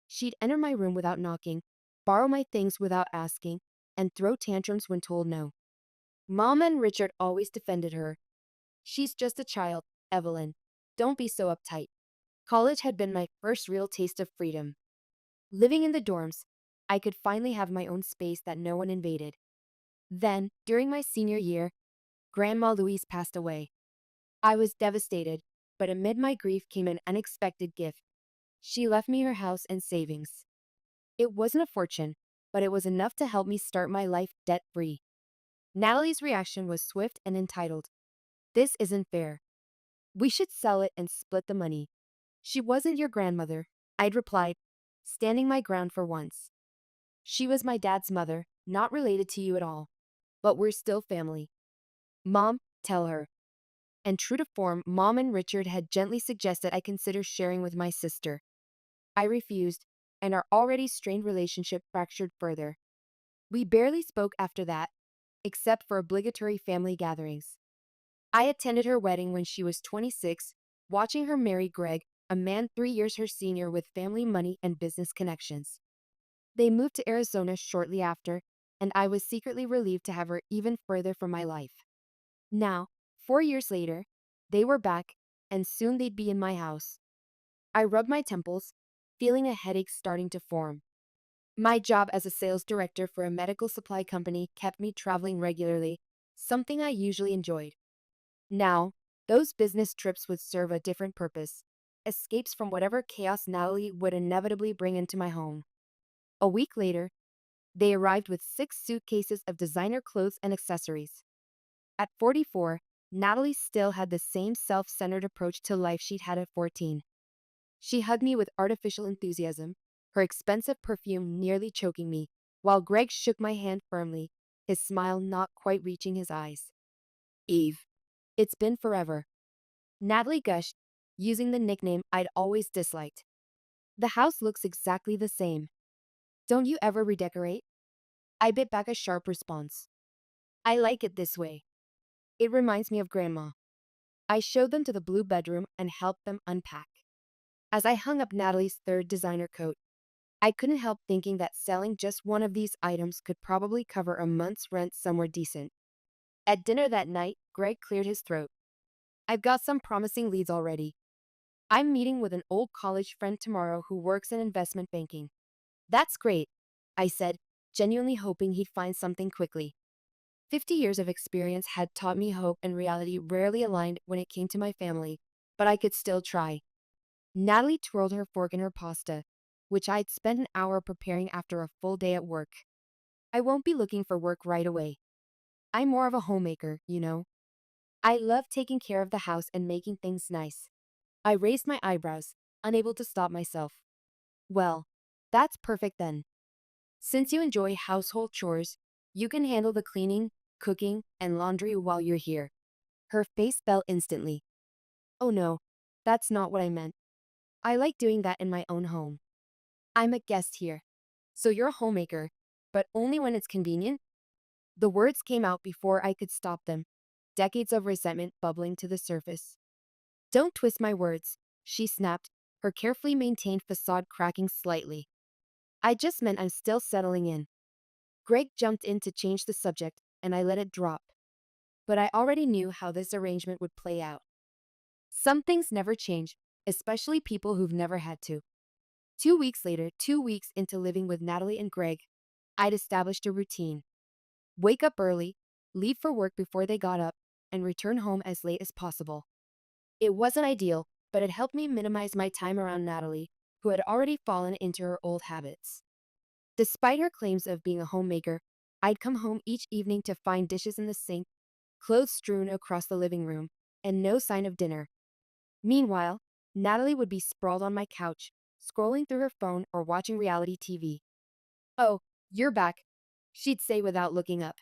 Speaker 1: She'd enter my room without knocking, borrow my things without asking, and throw tantrums when told no. Mom and Richard always defended her. "She's just a child, Evelyn. Don't be so uptight." College had been my first real taste of freedom. Living in the dorms, I could finally have my own space that no one invaded. Then, during my senior year, Grandma Louise passed away. I was devastated, but amid my grief came an unexpected gift. She left me her house and savings. It wasn't a fortune, but it was enough to help me start my life debt-free. Natalie's reaction was swift and entitled. "This isn't fair. We should sell it and split the money." "She wasn't your grandmother," I'd replied, standing my ground for once. "She was my dad's mother, not related to you at all. But we're still family." "Mom, tell her." And true to form, Mom and Richard had gently suggested I consider sharing with my sister. I refused, and our already strained relationship fractured further. We barely spoke after that, except for obligatory family gatherings. I attended her wedding when she was 26, watching her marry Greg, a man 3 years her senior with family money and business connections. They moved to Arizona shortly after, and I was secretly relieved to have her even further from my life. Now, 4 years later, they were back, and soon they'd be in my house. I rubbed my temples, feeling a headache starting to form. My job as a sales director for a medical supply company kept me traveling regularly, something I usually enjoyed. Now, those business trips would serve a different purpose: escapes from whatever chaos Natalie would inevitably bring into my home. A week later, they arrived with 6 suitcases of designer clothes and accessories. At 44, Natalie still had the same self-centered approach to life she'd had at 14. She hugged me with artificial enthusiasm, her expensive perfume nearly choking me, while Greg shook my hand firmly, his smile not quite reaching his eyes. "Eve, it's been forever," Natalie gushed, using the nickname I'd always disliked. "The house looks exactly the same. Don't you ever redecorate?" I bit back a sharp response. "I like it this way. It reminds me of Grandma." I showed them to the blue bedroom and helped them unpack. As I hung up Natalie's third designer coat, I couldn't help thinking that selling just one of these items could probably cover a month's rent somewhere decent. At dinner that night, Greg cleared his throat. "I've got some promising leads already. I'm meeting with an old college friend tomorrow who works in investment banking." "That's great," I said, genuinely hoping he'd find something quickly. 50 years of experience had taught me hope and reality rarely aligned when it came to my family, but I could still try. Natalie twirled her fork in her pasta, which I'd spent an hour preparing after a full day at work. "I won't be looking for work right away. I'm more of a homemaker, you know. I love taking care of the house and making things nice." I raised my eyebrows, unable to stop myself. "Well, that's perfect then. Since you enjoy household chores, you can handle the cleaning, cooking, and laundry while you're here." Her face fell instantly. "Oh no, that's not what I meant. I like doing that in my own home. I'm a guest here. So you're a homemaker, but only when it's convenient?" The words came out before I could stop them, decades of resentment bubbling to the surface. "Don't twist my words," she snapped, her carefully maintained facade cracking slightly. "I just meant I'm still settling in." Greg jumped in to change the subject, and I let it drop. But I already knew how this arrangement would play out. Some things never change, especially people who've never had to. 2 weeks later, 2 weeks into living with Natalie and Greg, I'd established a routine. Wake up early, leave for work before they got up, and return home as late as possible. It wasn't ideal, but it helped me minimize my time around Natalie, who had already fallen into her old habits. Despite her claims of being a homemaker, I'd come home each evening to find dishes in the sink, clothes strewn across the living room, and no sign of dinner. Meanwhile, Natalie would be sprawled on my couch, scrolling through her phone or watching reality TV. "Oh, you're back," she'd say without looking up.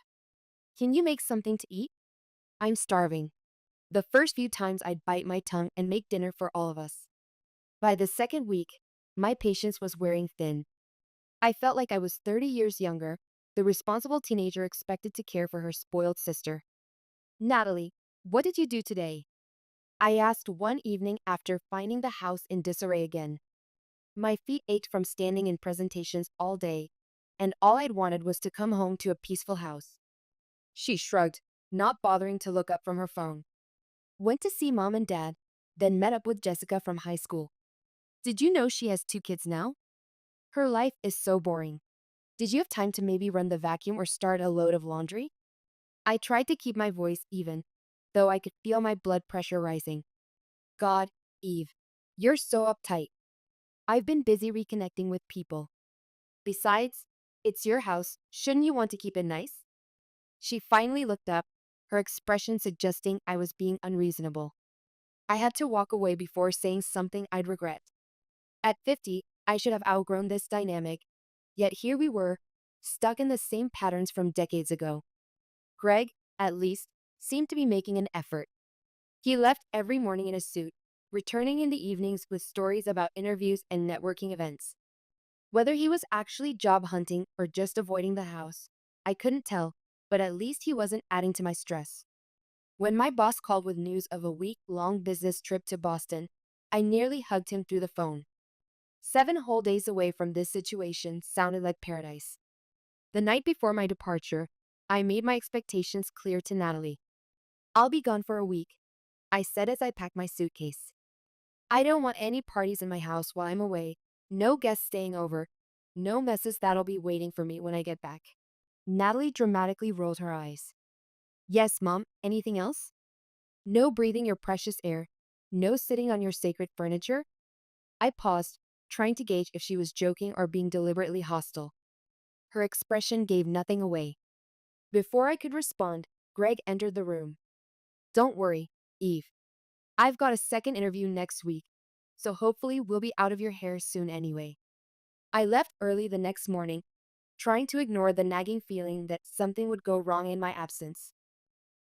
Speaker 1: "Can you make something to eat? I'm starving." The first few times I'd bite my tongue and make dinner for all of us. By the second week, my patience was wearing thin. I felt like I was 30 years younger, the responsible teenager expected to care for her spoiled sister. "Natalie, what did you do today?" I asked one evening after finding the house in disarray again. My feet ached from standing in presentations all day, and all I'd wanted was to come home to a peaceful house. She shrugged, not bothering to look up from her phone. "Went to see mom and dad, then met up with Jessica from high school. Did you know she has 2 kids now? Her life is so boring. Did you have time to maybe run the vacuum or start a load of laundry?" I tried to keep my voice even, though I could feel my blood pressure rising. "God, Eve, you're so uptight. I've been busy reconnecting with people. Besides, it's your house. Shouldn't you want to keep it nice?" She finally looked up, her expression suggesting I was being unreasonable. I had to walk away before saying something I'd regret. At 50, I should have outgrown this dynamic, yet here we were, stuck in the same patterns from decades ago. Greg, at least, seemed to be making an effort. He left every morning in a suit, returning in the evenings with stories about interviews and networking events. Whether he was actually job hunting or just avoiding the house, I couldn't tell, but at least he wasn't adding to my stress. When my boss called with news of a week-long business trip to Boston, I nearly hugged him through the phone. 7 whole days away from this situation sounded like paradise. The night before my departure, I made my expectations clear to Natalie. "I'll be gone for a week," I said as I packed my suitcase. "I don't want any parties in my house while I'm away, no guests staying over, no messes that'll be waiting for me when I get back." Natalie dramatically rolled her eyes. "Yes, Mom, anything else? No breathing your precious air, no sitting on your sacred furniture?" I paused, trying to gauge if she was joking or being deliberately hostile. Her expression gave nothing away. Before I could respond, Greg entered the room. "Don't worry, Eve. I've got a second interview next week, so hopefully we'll be out of your hair soon anyway." I left early the next morning, trying to ignore the nagging feeling that something would go wrong in my absence.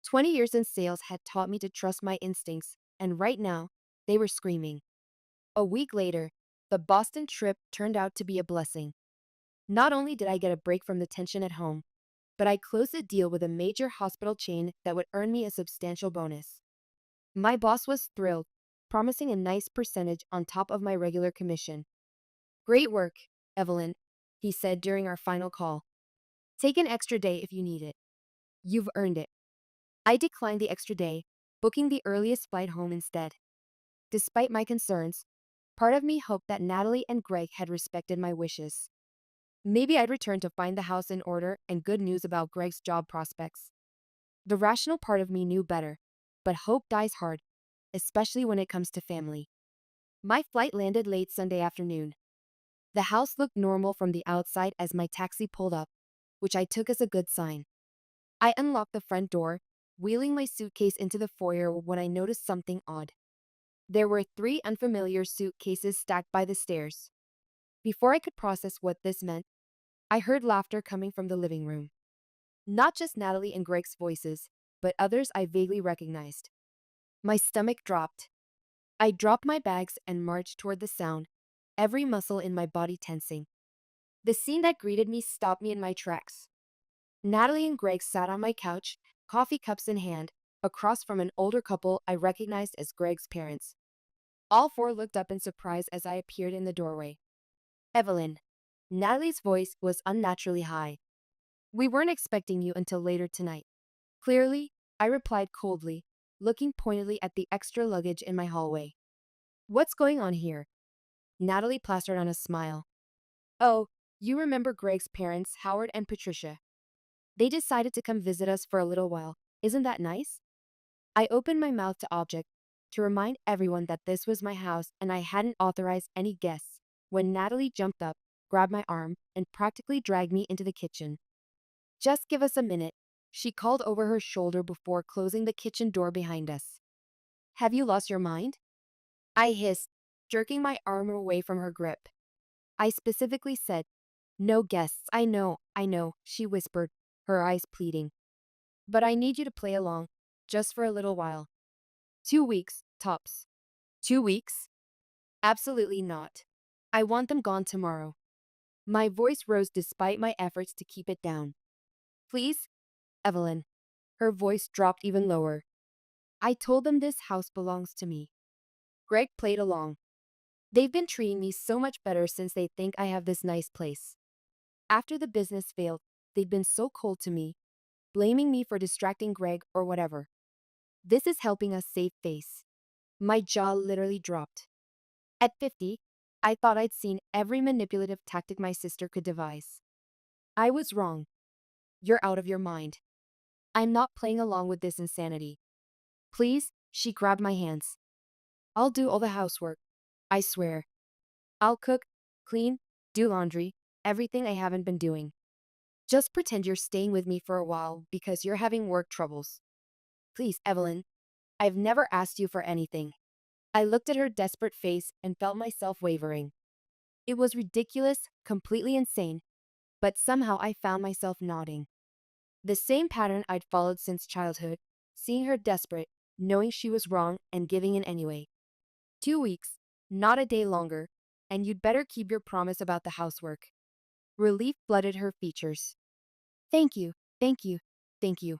Speaker 1: 20 years in sales had taught me to trust my instincts, and right now, they were screaming. A week later, the Boston trip turned out to be a blessing. Not only did I get a break from the tension at home, but I closed a deal with a major hospital chain that would earn me a substantial bonus. My boss was thrilled, promising a nice percentage on top of my regular commission. "Great work, Evelyn," he said during our final call. "Take an extra day if you need it. You've earned it." I declined the extra day, booking the earliest flight home instead. Despite my concerns, part of me hoped that Natalie and Greg had respected my wishes. Maybe I'd return to find the house in order and good news about Greg's job prospects. The rational part of me knew better, but hope dies hard, especially when it comes to family. My flight landed late Sunday afternoon. The house looked normal from the outside as my taxi pulled up, which I took as a good sign. I unlocked the front door, wheeling my suitcase into the foyer when I noticed something odd. There were 3 unfamiliar suitcases stacked by the stairs. Before I could process what this meant, I heard laughter coming from the living room. Not just Natalie and Greg's voices, but others I vaguely recognized. My stomach dropped. I dropped my bags and marched toward the sound, every muscle in my body tensing. The scene that greeted me stopped me in my tracks. Natalie and Greg sat on my couch, coffee cups in hand, across from an older couple I recognized as Greg's parents. All four looked up in surprise as I appeared in the doorway. "Evelyn." Natalie's voice was unnaturally high. "We weren't expecting you until later tonight." "Clearly," I replied coldly, looking pointedly at the extra luggage in my hallway. "What's going on here?" Natalie plastered on a smile. "Oh, you remember Greg's parents, Howard and Patricia. They decided to come visit us for a little while. Isn't that nice?" I opened my mouth to object, to remind everyone that this was my house and I hadn't authorized any guests, when Natalie jumped up, grabbed my arm, and practically dragged me into the kitchen. Just give us a minute, she called over her shoulder before closing the kitchen door behind us. Have you lost your mind? I hissed, jerking my arm away from her grip. I specifically said, no guests, I know, she whispered, her eyes pleading. But I need you to play along, just for a little while. 2 weeks, tops. 2 weeks? Absolutely not. I want them gone tomorrow. My voice rose despite my efforts to keep it down. Please, Evelyn. Her voice dropped even lower. I told them this house belongs to me. Greg played along. They've been treating me so much better since they think I have this nice place. After the business failed, they've been so cold to me, blaming me for distracting Greg or whatever. This is helping us save face. My jaw literally dropped. At 50, I thought I'd seen every manipulative tactic my sister could devise. I was wrong. You're out of your mind. I'm not playing along with this insanity. Please, she grabbed my hands. I'll do all the housework. I swear. I'll cook, clean, do laundry, everything I haven't been doing. Just pretend you're staying with me for a while because you're having work troubles. Please, Evelyn. I've never asked you for anything. I looked at her desperate face and felt myself wavering. It was ridiculous, completely insane, but somehow I found myself nodding. The same pattern I'd followed since childhood, seeing her desperate, knowing she was wrong, and giving in anyway. 2 weeks, not a day longer, and you'd better keep your promise about the housework. Relief flooded her features. Thank you, thank you, thank you.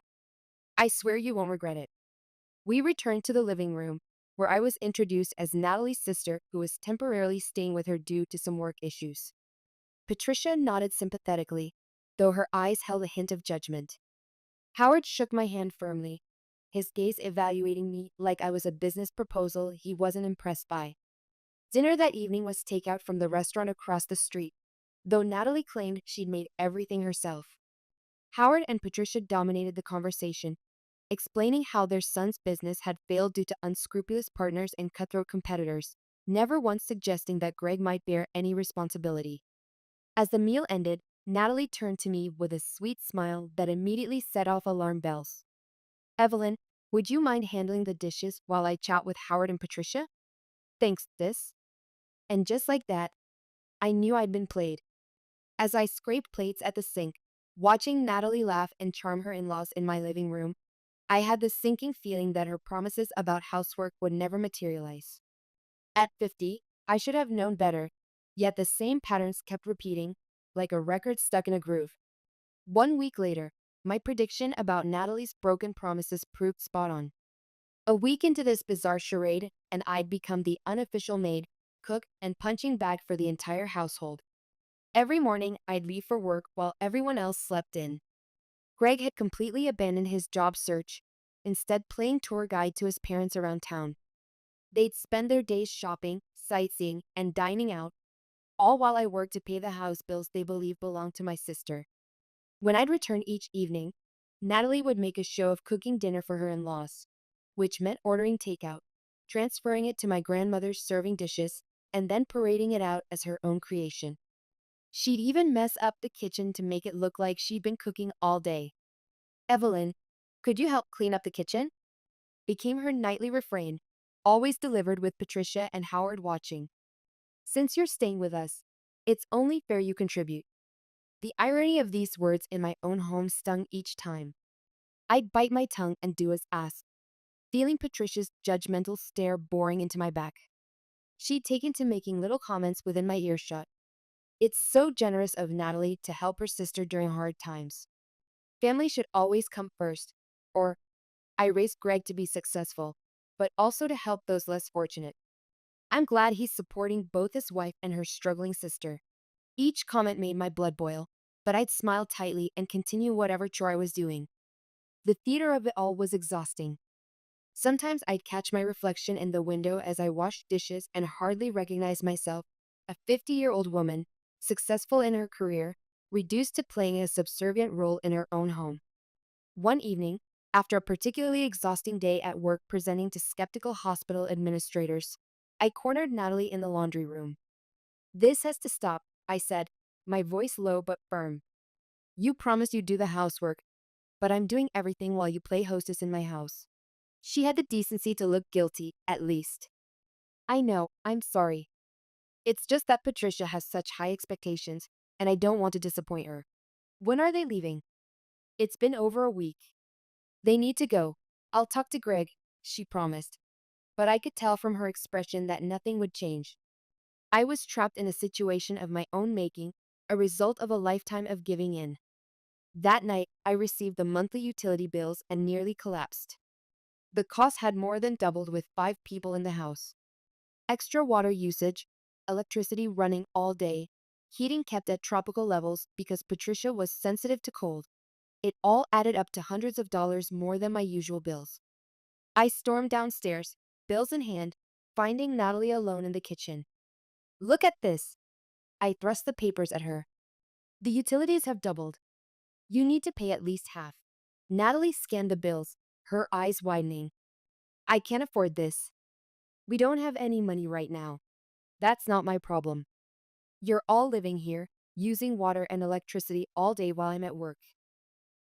Speaker 1: I swear you won't regret it. We returned to the living room, where I was introduced as Natalie's sister who was temporarily staying with her due to some work issues. Patricia nodded sympathetically, though her eyes held a hint of judgment. Howard shook my hand firmly, his gaze evaluating me like I was a business proposal he wasn't impressed by. Dinner that evening was takeout from the restaurant across the street, though Natalie claimed she'd made everything herself. Howard and Patricia dominated the conversation, explaining how their son's business had failed due to unscrupulous partners and cutthroat competitors, never once suggesting that Greg might bear any responsibility. As the meal ended, Natalie turned to me with a sweet smile that immediately set off alarm bells. Evelyn, would you mind handling the dishes while I chat with Howard and Patricia? Thanks, sis. And just like that, I knew I'd been played. As I scraped plates at the sink, watching Natalie laugh and charm her in-laws in my living room, I had the sinking feeling that her promises about housework would never materialize. At 50, I should have known better, yet the same patterns kept repeating, like a record stuck in a groove. 1 week later, my prediction about Natalie's broken promises proved spot on. A week into this bizarre charade, and I'd become the unofficial maid, cook, and punching bag for the entire household. Every morning, I'd leave for work while everyone else slept in. Greg had completely abandoned his job search, instead playing tour guide to his parents around town. They'd spend their days shopping, sightseeing, and dining out, all while I worked to pay the house bills they believed belonged to my sister. When I'd return each evening, Natalie would make a show of cooking dinner for her in-laws, which meant ordering takeout, transferring it to my grandmother's serving dishes, and then parading it out as her own creation. She'd even mess up the kitchen to make it look like she'd been cooking all day. Evelyn, could you help clean up the kitchen? Became her nightly refrain, always delivered with Patricia and Howard watching. Since you're staying with us, it's only fair you contribute. The irony of these words in my own home stung each time. I'd bite my tongue and do as asked, feeling Patricia's judgmental stare boring into my back. She'd taken to making little comments within my earshot. It's so generous of Natalie to help her sister during hard times. Family should always come first, or I raised Greg to be successful, but also to help those less fortunate. I'm glad he's supporting both his wife and her struggling sister. Each comment made my blood boil, but I'd smile tightly and continue whatever chore I was doing. The theater of it all was exhausting. Sometimes I'd catch my reflection in the window as I washed dishes and hardly recognize myself, a 50-year-old woman, successful in her career, reduced to playing a subservient role in her own home. One evening, After a particularly exhausting day at work presenting to skeptical hospital administrators, I cornered Natalie in the laundry room. "This has to stop," I said, my voice low but firm. "You promised you'd do the housework, but I'm doing everything while you play hostess in my house." She had the decency to look guilty, at least. "I know, I'm sorry. It's just that Patricia has such high expectations, and I don't want to disappoint her." "When are they leaving?" "It's been over a week. They need to go. I'll talk to Greg," she promised. But I could tell from her expression that nothing would change. I was trapped in a situation of my own making, a result of a lifetime of giving in. That night, I received the monthly utility bills and nearly collapsed. The cost had more than doubled with 5 people in the house. Extra water usage, electricity running all day, heating kept at tropical levels because Patricia was sensitive to cold. It all added up to hundreds of dollars more than my usual bills. I stormed downstairs, bills in hand, finding Natalie alone in the kitchen. "Look at this." I thrust the papers at her. "The utilities have doubled. You need to pay at least half." Natalie scanned the bills, her eyes widening. "I can't afford this. We don't have any money right now." "That's not my problem. You're all living here, using water and electricity all day while I'm at work.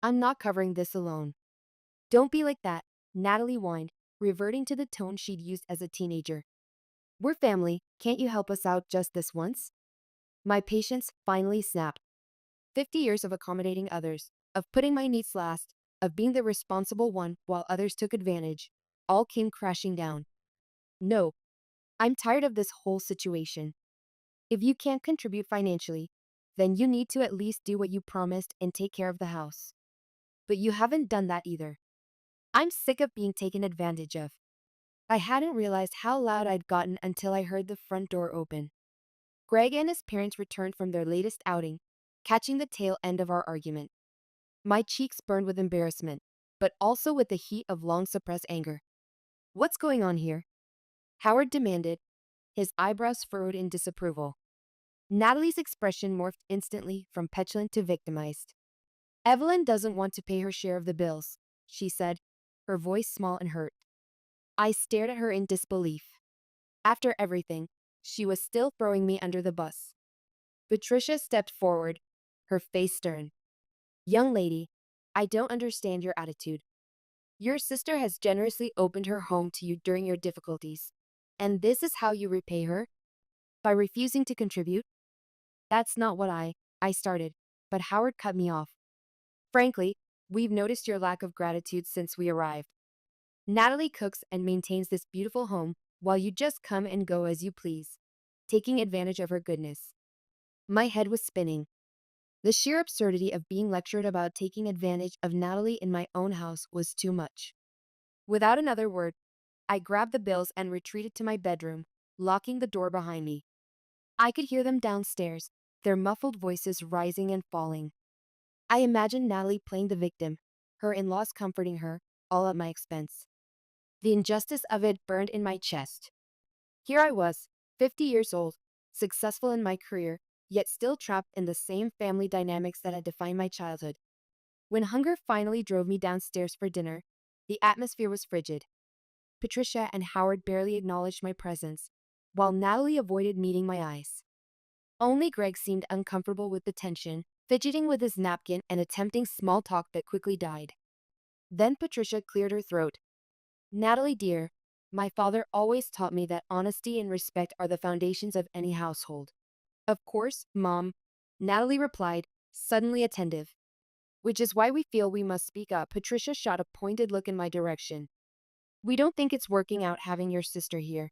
Speaker 1: I'm not covering this alone." "Don't be like that," Natalie whined, reverting to the tone she'd used as a teenager. "We're family. Can't you help us out just this once?" My patience finally snapped. 50 years of accommodating others, of putting my needs last, of being the responsible one while others took advantage, all came crashing down. "No, I'm tired of this whole situation. If you can't contribute financially, then you need to at least do what you promised and take care of the house. But you haven't done that either. I'm sick of being taken advantage of." I hadn't realized how loud I'd gotten until I heard the front door open. Greg and his parents returned from their latest outing, catching the tail end of our argument. My cheeks burned with embarrassment, but also with the heat of long-suppressed anger. "What's going on here?" Howard demanded, his eyebrows furrowed in disapproval. Natalie's expression morphed instantly from petulant to victimized. "Evelyn doesn't want to pay her share of the bills," she said, her voice small and hurt. I stared at her in disbelief. After everything, she was still throwing me under the bus. Patricia stepped forward, her face stern. "Young lady, I don't understand your attitude. Your sister has generously opened her home to you during your difficulties, and this is how you repay her? By refusing to contribute?" "That's not what I started, but Howard cut me off. "Frankly, we've noticed your lack of gratitude since we arrived. Natalie cooks and maintains this beautiful home while you just come and go as you please, taking advantage of her goodness." My head was spinning. The sheer absurdity of being lectured about taking advantage of Natalie in my own house was too much. Without another word, I grabbed the bills and retreated to my bedroom, locking the door behind me. I could hear them downstairs, their muffled voices rising and falling. I imagined Natalie playing the victim, her in-laws comforting her, all at my expense. The injustice of it burned in my chest. Here I was, 50 years old, successful in my career, yet still trapped in the same family dynamics that had defined my childhood. When hunger finally drove me downstairs for dinner, the atmosphere was frigid. Patricia and Howard barely acknowledged my presence, while Natalie avoided meeting my eyes. Only Greg seemed uncomfortable with the tension, fidgeting with his napkin and attempting small talk that quickly died. Then Patricia cleared her throat. "Natalie dear, my father always taught me that honesty and respect are the foundations of any household." "Of course, Mom," Natalie replied, suddenly attentive. "Which is why we feel we must speak up." Patricia shot a pointed look in my direction. "We don't think it's working out having your sister here.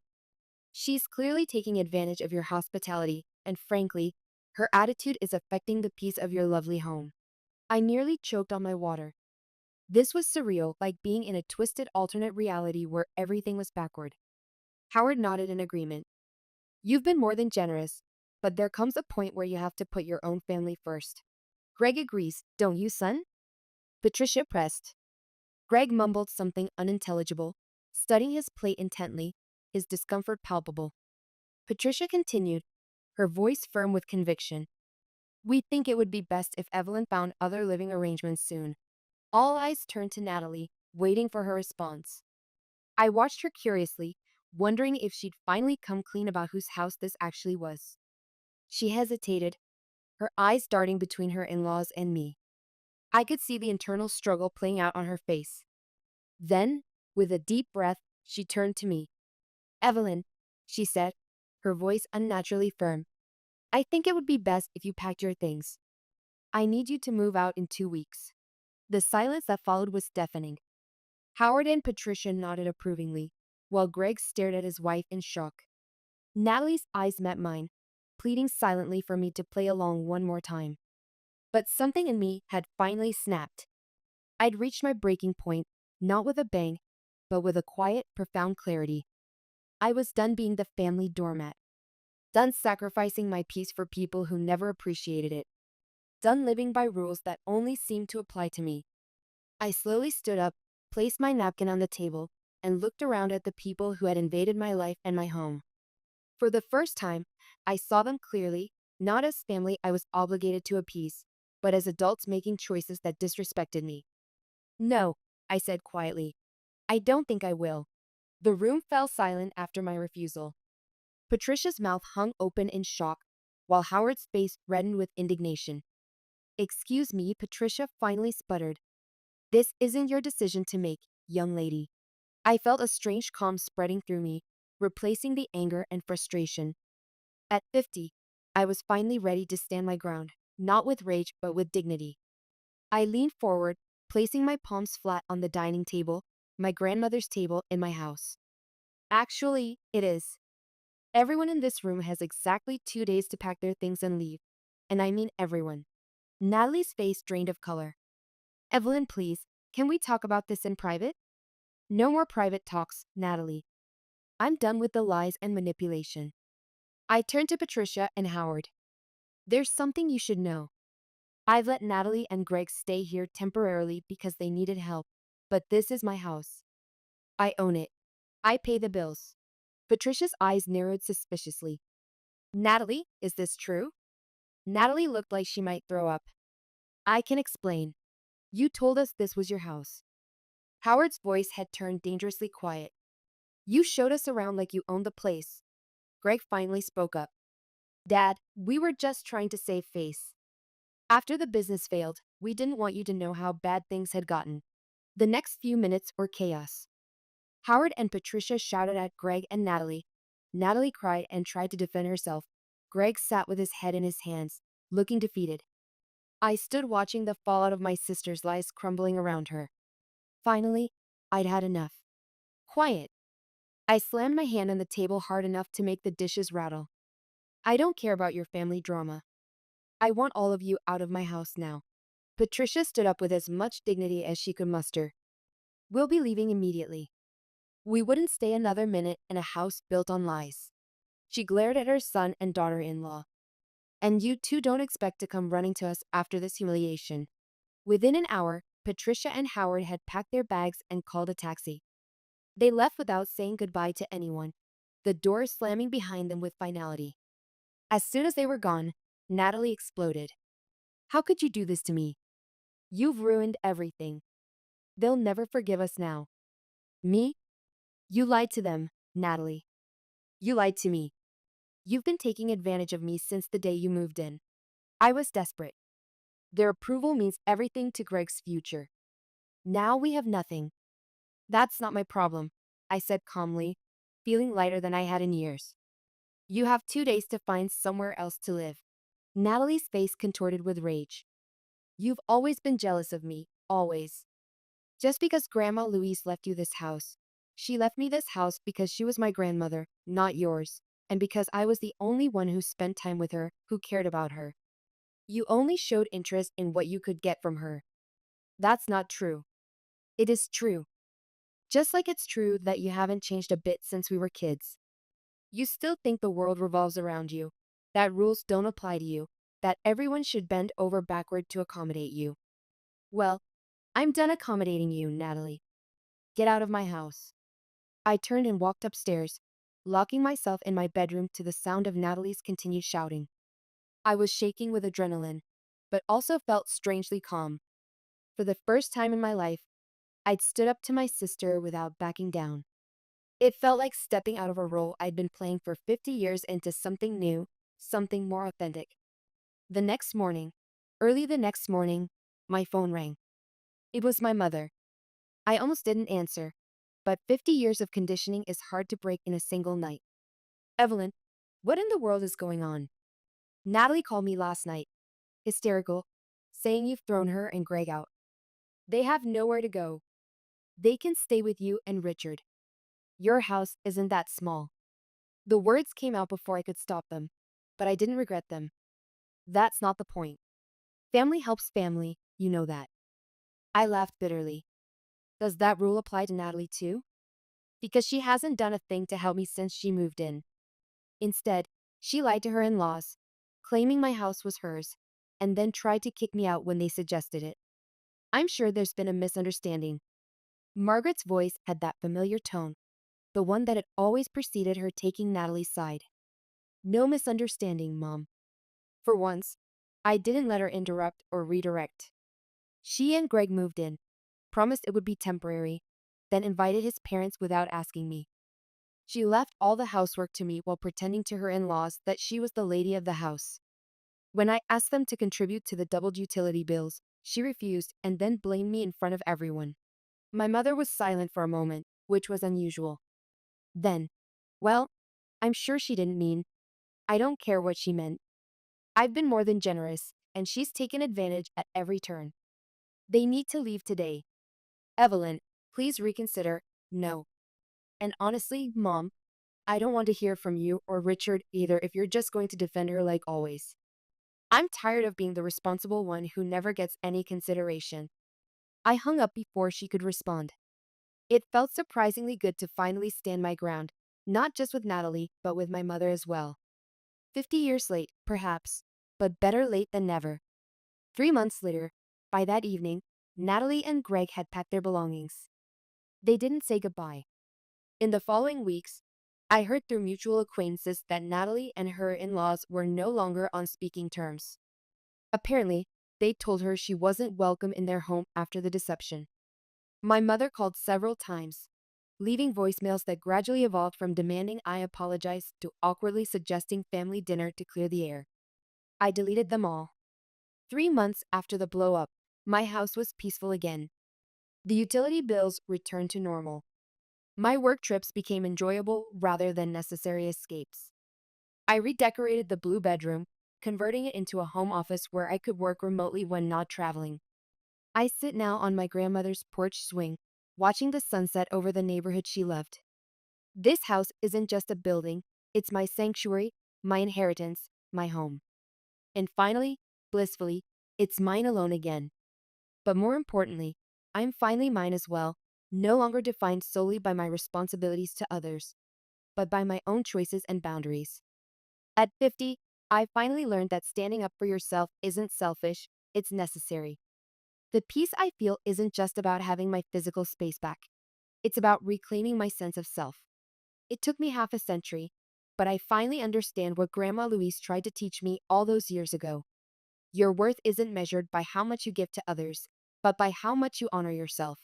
Speaker 1: She's clearly taking advantage of your hospitality, and frankly, her attitude is affecting the peace of your lovely home." I nearly choked on my water. This was surreal, like being in a twisted alternate reality where everything was backward. Howard nodded in agreement. "You've been more than generous, but there comes a point where you have to put your own family first." "Greg agrees, don't you, son?" Patricia pressed. Greg mumbled something unintelligible, studying his plate intently, his discomfort palpable. Patricia continued, her voice firm with conviction. "We think it would be best if Evelyn found other living arrangements soon." All eyes turned to Natalie, waiting for her response. I watched her curiously, wondering if she'd finally come clean about whose house this actually was. She hesitated, her eyes darting between her in-laws and me. I could see the internal struggle playing out on her face. Then, with a deep breath, she turned to me. "Evelyn," she said, her voice unnaturally firm, "I think it would be best if you packed your things. I need you to move out in 2 weeks." The silence that followed was deafening. Howard and Patricia nodded approvingly, while Greg stared at his wife in shock. Natalie's eyes met mine, pleading silently for me to play along one more time. But something in me had finally snapped. I'd reached my breaking point, not with a bang, but with a quiet, profound clarity. I was done being the family doormat. Done sacrificing my peace for people who never appreciated it. Done living by rules that only seemed to apply to me. I slowly stood up, placed my napkin on the table, and looked around at the people who had invaded my life and my home. For the first time, I saw them clearly, not as family I was obligated to appease, but as adults making choices that disrespected me. "No," I said quietly. "I don't think I will." The room fell silent after my refusal. Patricia's mouth hung open in shock, while Howard's face reddened with indignation. "Excuse me," Patricia finally sputtered. "This isn't your decision to make, young lady." I felt a strange calm spreading through me, replacing the anger and frustration. At 50, I was finally ready to stand my ground, not with rage but with dignity. I leaned forward, placing my palms flat on the dining table, my grandmother's table in my house. "Actually, it is. Everyone in this room has exactly 2 days to pack their things and leave. And I mean everyone." Natalie's face drained of color. "Evelyn, please, can we talk about this in private?" "No more private talks, Natalie. I'm done with the lies and manipulation." I turned to Patricia and Howard. "There's something you should know. I've let Natalie and Greg stay here temporarily because they needed help, but this is my house. I own it. I pay the bills." Patricia's eyes narrowed suspiciously. "Natalie, is this true?" Natalie looked like she might throw up. "I can explain. You told us this was your house." Howard's voice had turned dangerously quiet. "You showed us around like you owned the place." Greg finally spoke up. "Dad, we were just trying to save face. After the business failed, we didn't want you to know how bad things had gotten." The next few minutes were chaos. Howard and Patricia shouted at Greg and Natalie. Natalie cried and tried to defend herself. Greg sat with his head in his hands, looking defeated. I stood watching the fallout of my sister's lies crumbling around her. Finally, I'd had enough. "Quiet." I slammed my hand on the table hard enough to make the dishes rattle. "I don't care about your family drama. I want all of you out of my house now." Patricia stood up with as much dignity as she could muster. "We'll be leaving immediately. We wouldn't stay another minute in a house built on lies." She glared at her son and daughter-in-law. "And you two don't expect to come running to us after this humiliation." Within an hour, Patricia and Howard had packed their bags and called a taxi. They left without saying goodbye to anyone, the door slamming behind them with finality. As soon as they were gone, Natalie exploded. "How could you do this to me? You've ruined everything. They'll never forgive us now." "Me? You lied to them, Natalie. You lied to me. You've been taking advantage of me since the day you moved in." I was desperate. Their approval means everything to Greg's future. Now we have nothing. "That's not my problem," I said calmly, feeling lighter than I had in years. "You have 2 days to find somewhere else to live." Natalie's face contorted with rage. "You've always been jealous of me, always. Just because Grandma Louise left you this house. She left me this house because she was my grandmother, not yours, and because I was the only one who spent time with her, who cared about her. You only showed interest in what you could get from her." "That's not true." "It is true. Just like it's true that you haven't changed a bit since we were kids. You still think the world revolves around you, that rules don't apply to you, that everyone should bend over backward to accommodate you. Well, I'm done accommodating you, Natalie. Get out of my house." I turned and walked upstairs, locking myself in my bedroom to the sound of Natalie's continued shouting. I was shaking with adrenaline, but also felt strangely calm. For the first time in my life, I'd stood up to my sister without backing down. It felt like stepping out of a role I'd been playing for 50 years into something new, something more authentic. The next morning, early the next morning, my phone rang. It was my mother. I almost didn't answer, but 50 years of conditioning is hard to break in a single night. Evelyn, what in the world is going on? Natalie called me last night, hysterical, saying you've thrown her and Greg out. They have nowhere to go. They can stay with you and Richard. Your house isn't that small. The words came out before I could stop them, but I didn't regret them. That's not the point. Family helps family, you know that. I laughed bitterly. Does that rule apply to Natalie too? Because she hasn't done a thing to help me since she moved in. Instead, she lied to her in-laws, claiming my house was hers, and then tried to kick me out when they suggested it. I'm sure there's been a misunderstanding. Margaret's voice had that familiar tone, the one that had always preceded her taking Natalie's side. No misunderstanding, Mom. For once, I didn't let her interrupt or redirect. She and Greg moved in, promised it would be temporary, then invited his parents without asking me. She left all the housework to me while pretending to her in-laws that she was the lady of the house. When I asked them to contribute to the doubled utility bills, she refused and then blamed me in front of everyone. My mother was silent for a moment, which was unusual. Then, well, I'm sure she didn't mean. I don't care what she meant. I've been more than generous, and she's taken advantage at every turn. They need to leave today. Evelyn, please reconsider. No. And honestly, Mom, I don't want to hear from you or Richard either if you're just going to defend her like always. I'm tired of being the responsible one who never gets any consideration. I hung up before she could respond. It felt surprisingly good to finally stand my ground, not just with Natalie, but with my mother as well. 50 years late, perhaps, but better late than never. 3 months later, by that evening, Natalie and Greg had packed their belongings. They didn't say goodbye. In the following weeks, I heard through mutual acquaintances that Natalie and her in-laws were no longer on speaking terms. Apparently, they told her she wasn't welcome in their home after the deception. My mother called several times, leaving voicemails that gradually evolved from demanding I apologize to awkwardly suggesting family dinner to clear the air. I deleted them all. 3 months after the blow-up, my house was peaceful again. The utility bills returned to normal. My work trips became enjoyable rather than necessary escapes. I redecorated the blue bedroom, converting it into a home office where I could work remotely when not traveling. I sit now on my grandmother's porch swing, watching the sunset over the neighborhood she loved. This house isn't just a building, it's my sanctuary, my inheritance, my home. And finally, blissfully, it's mine alone again. But more importantly, I'm finally mine as well, no longer defined solely by my responsibilities to others, but by my own choices and boundaries. At 50, I finally learned that standing up for yourself isn't selfish, it's necessary. The peace I feel isn't just about having my physical space back. It's about reclaiming my sense of self. It took me half a century, but I finally understand what Grandma Louise tried to teach me all those years ago. Your worth isn't measured by how much you give to others, but by how much you honor yourself.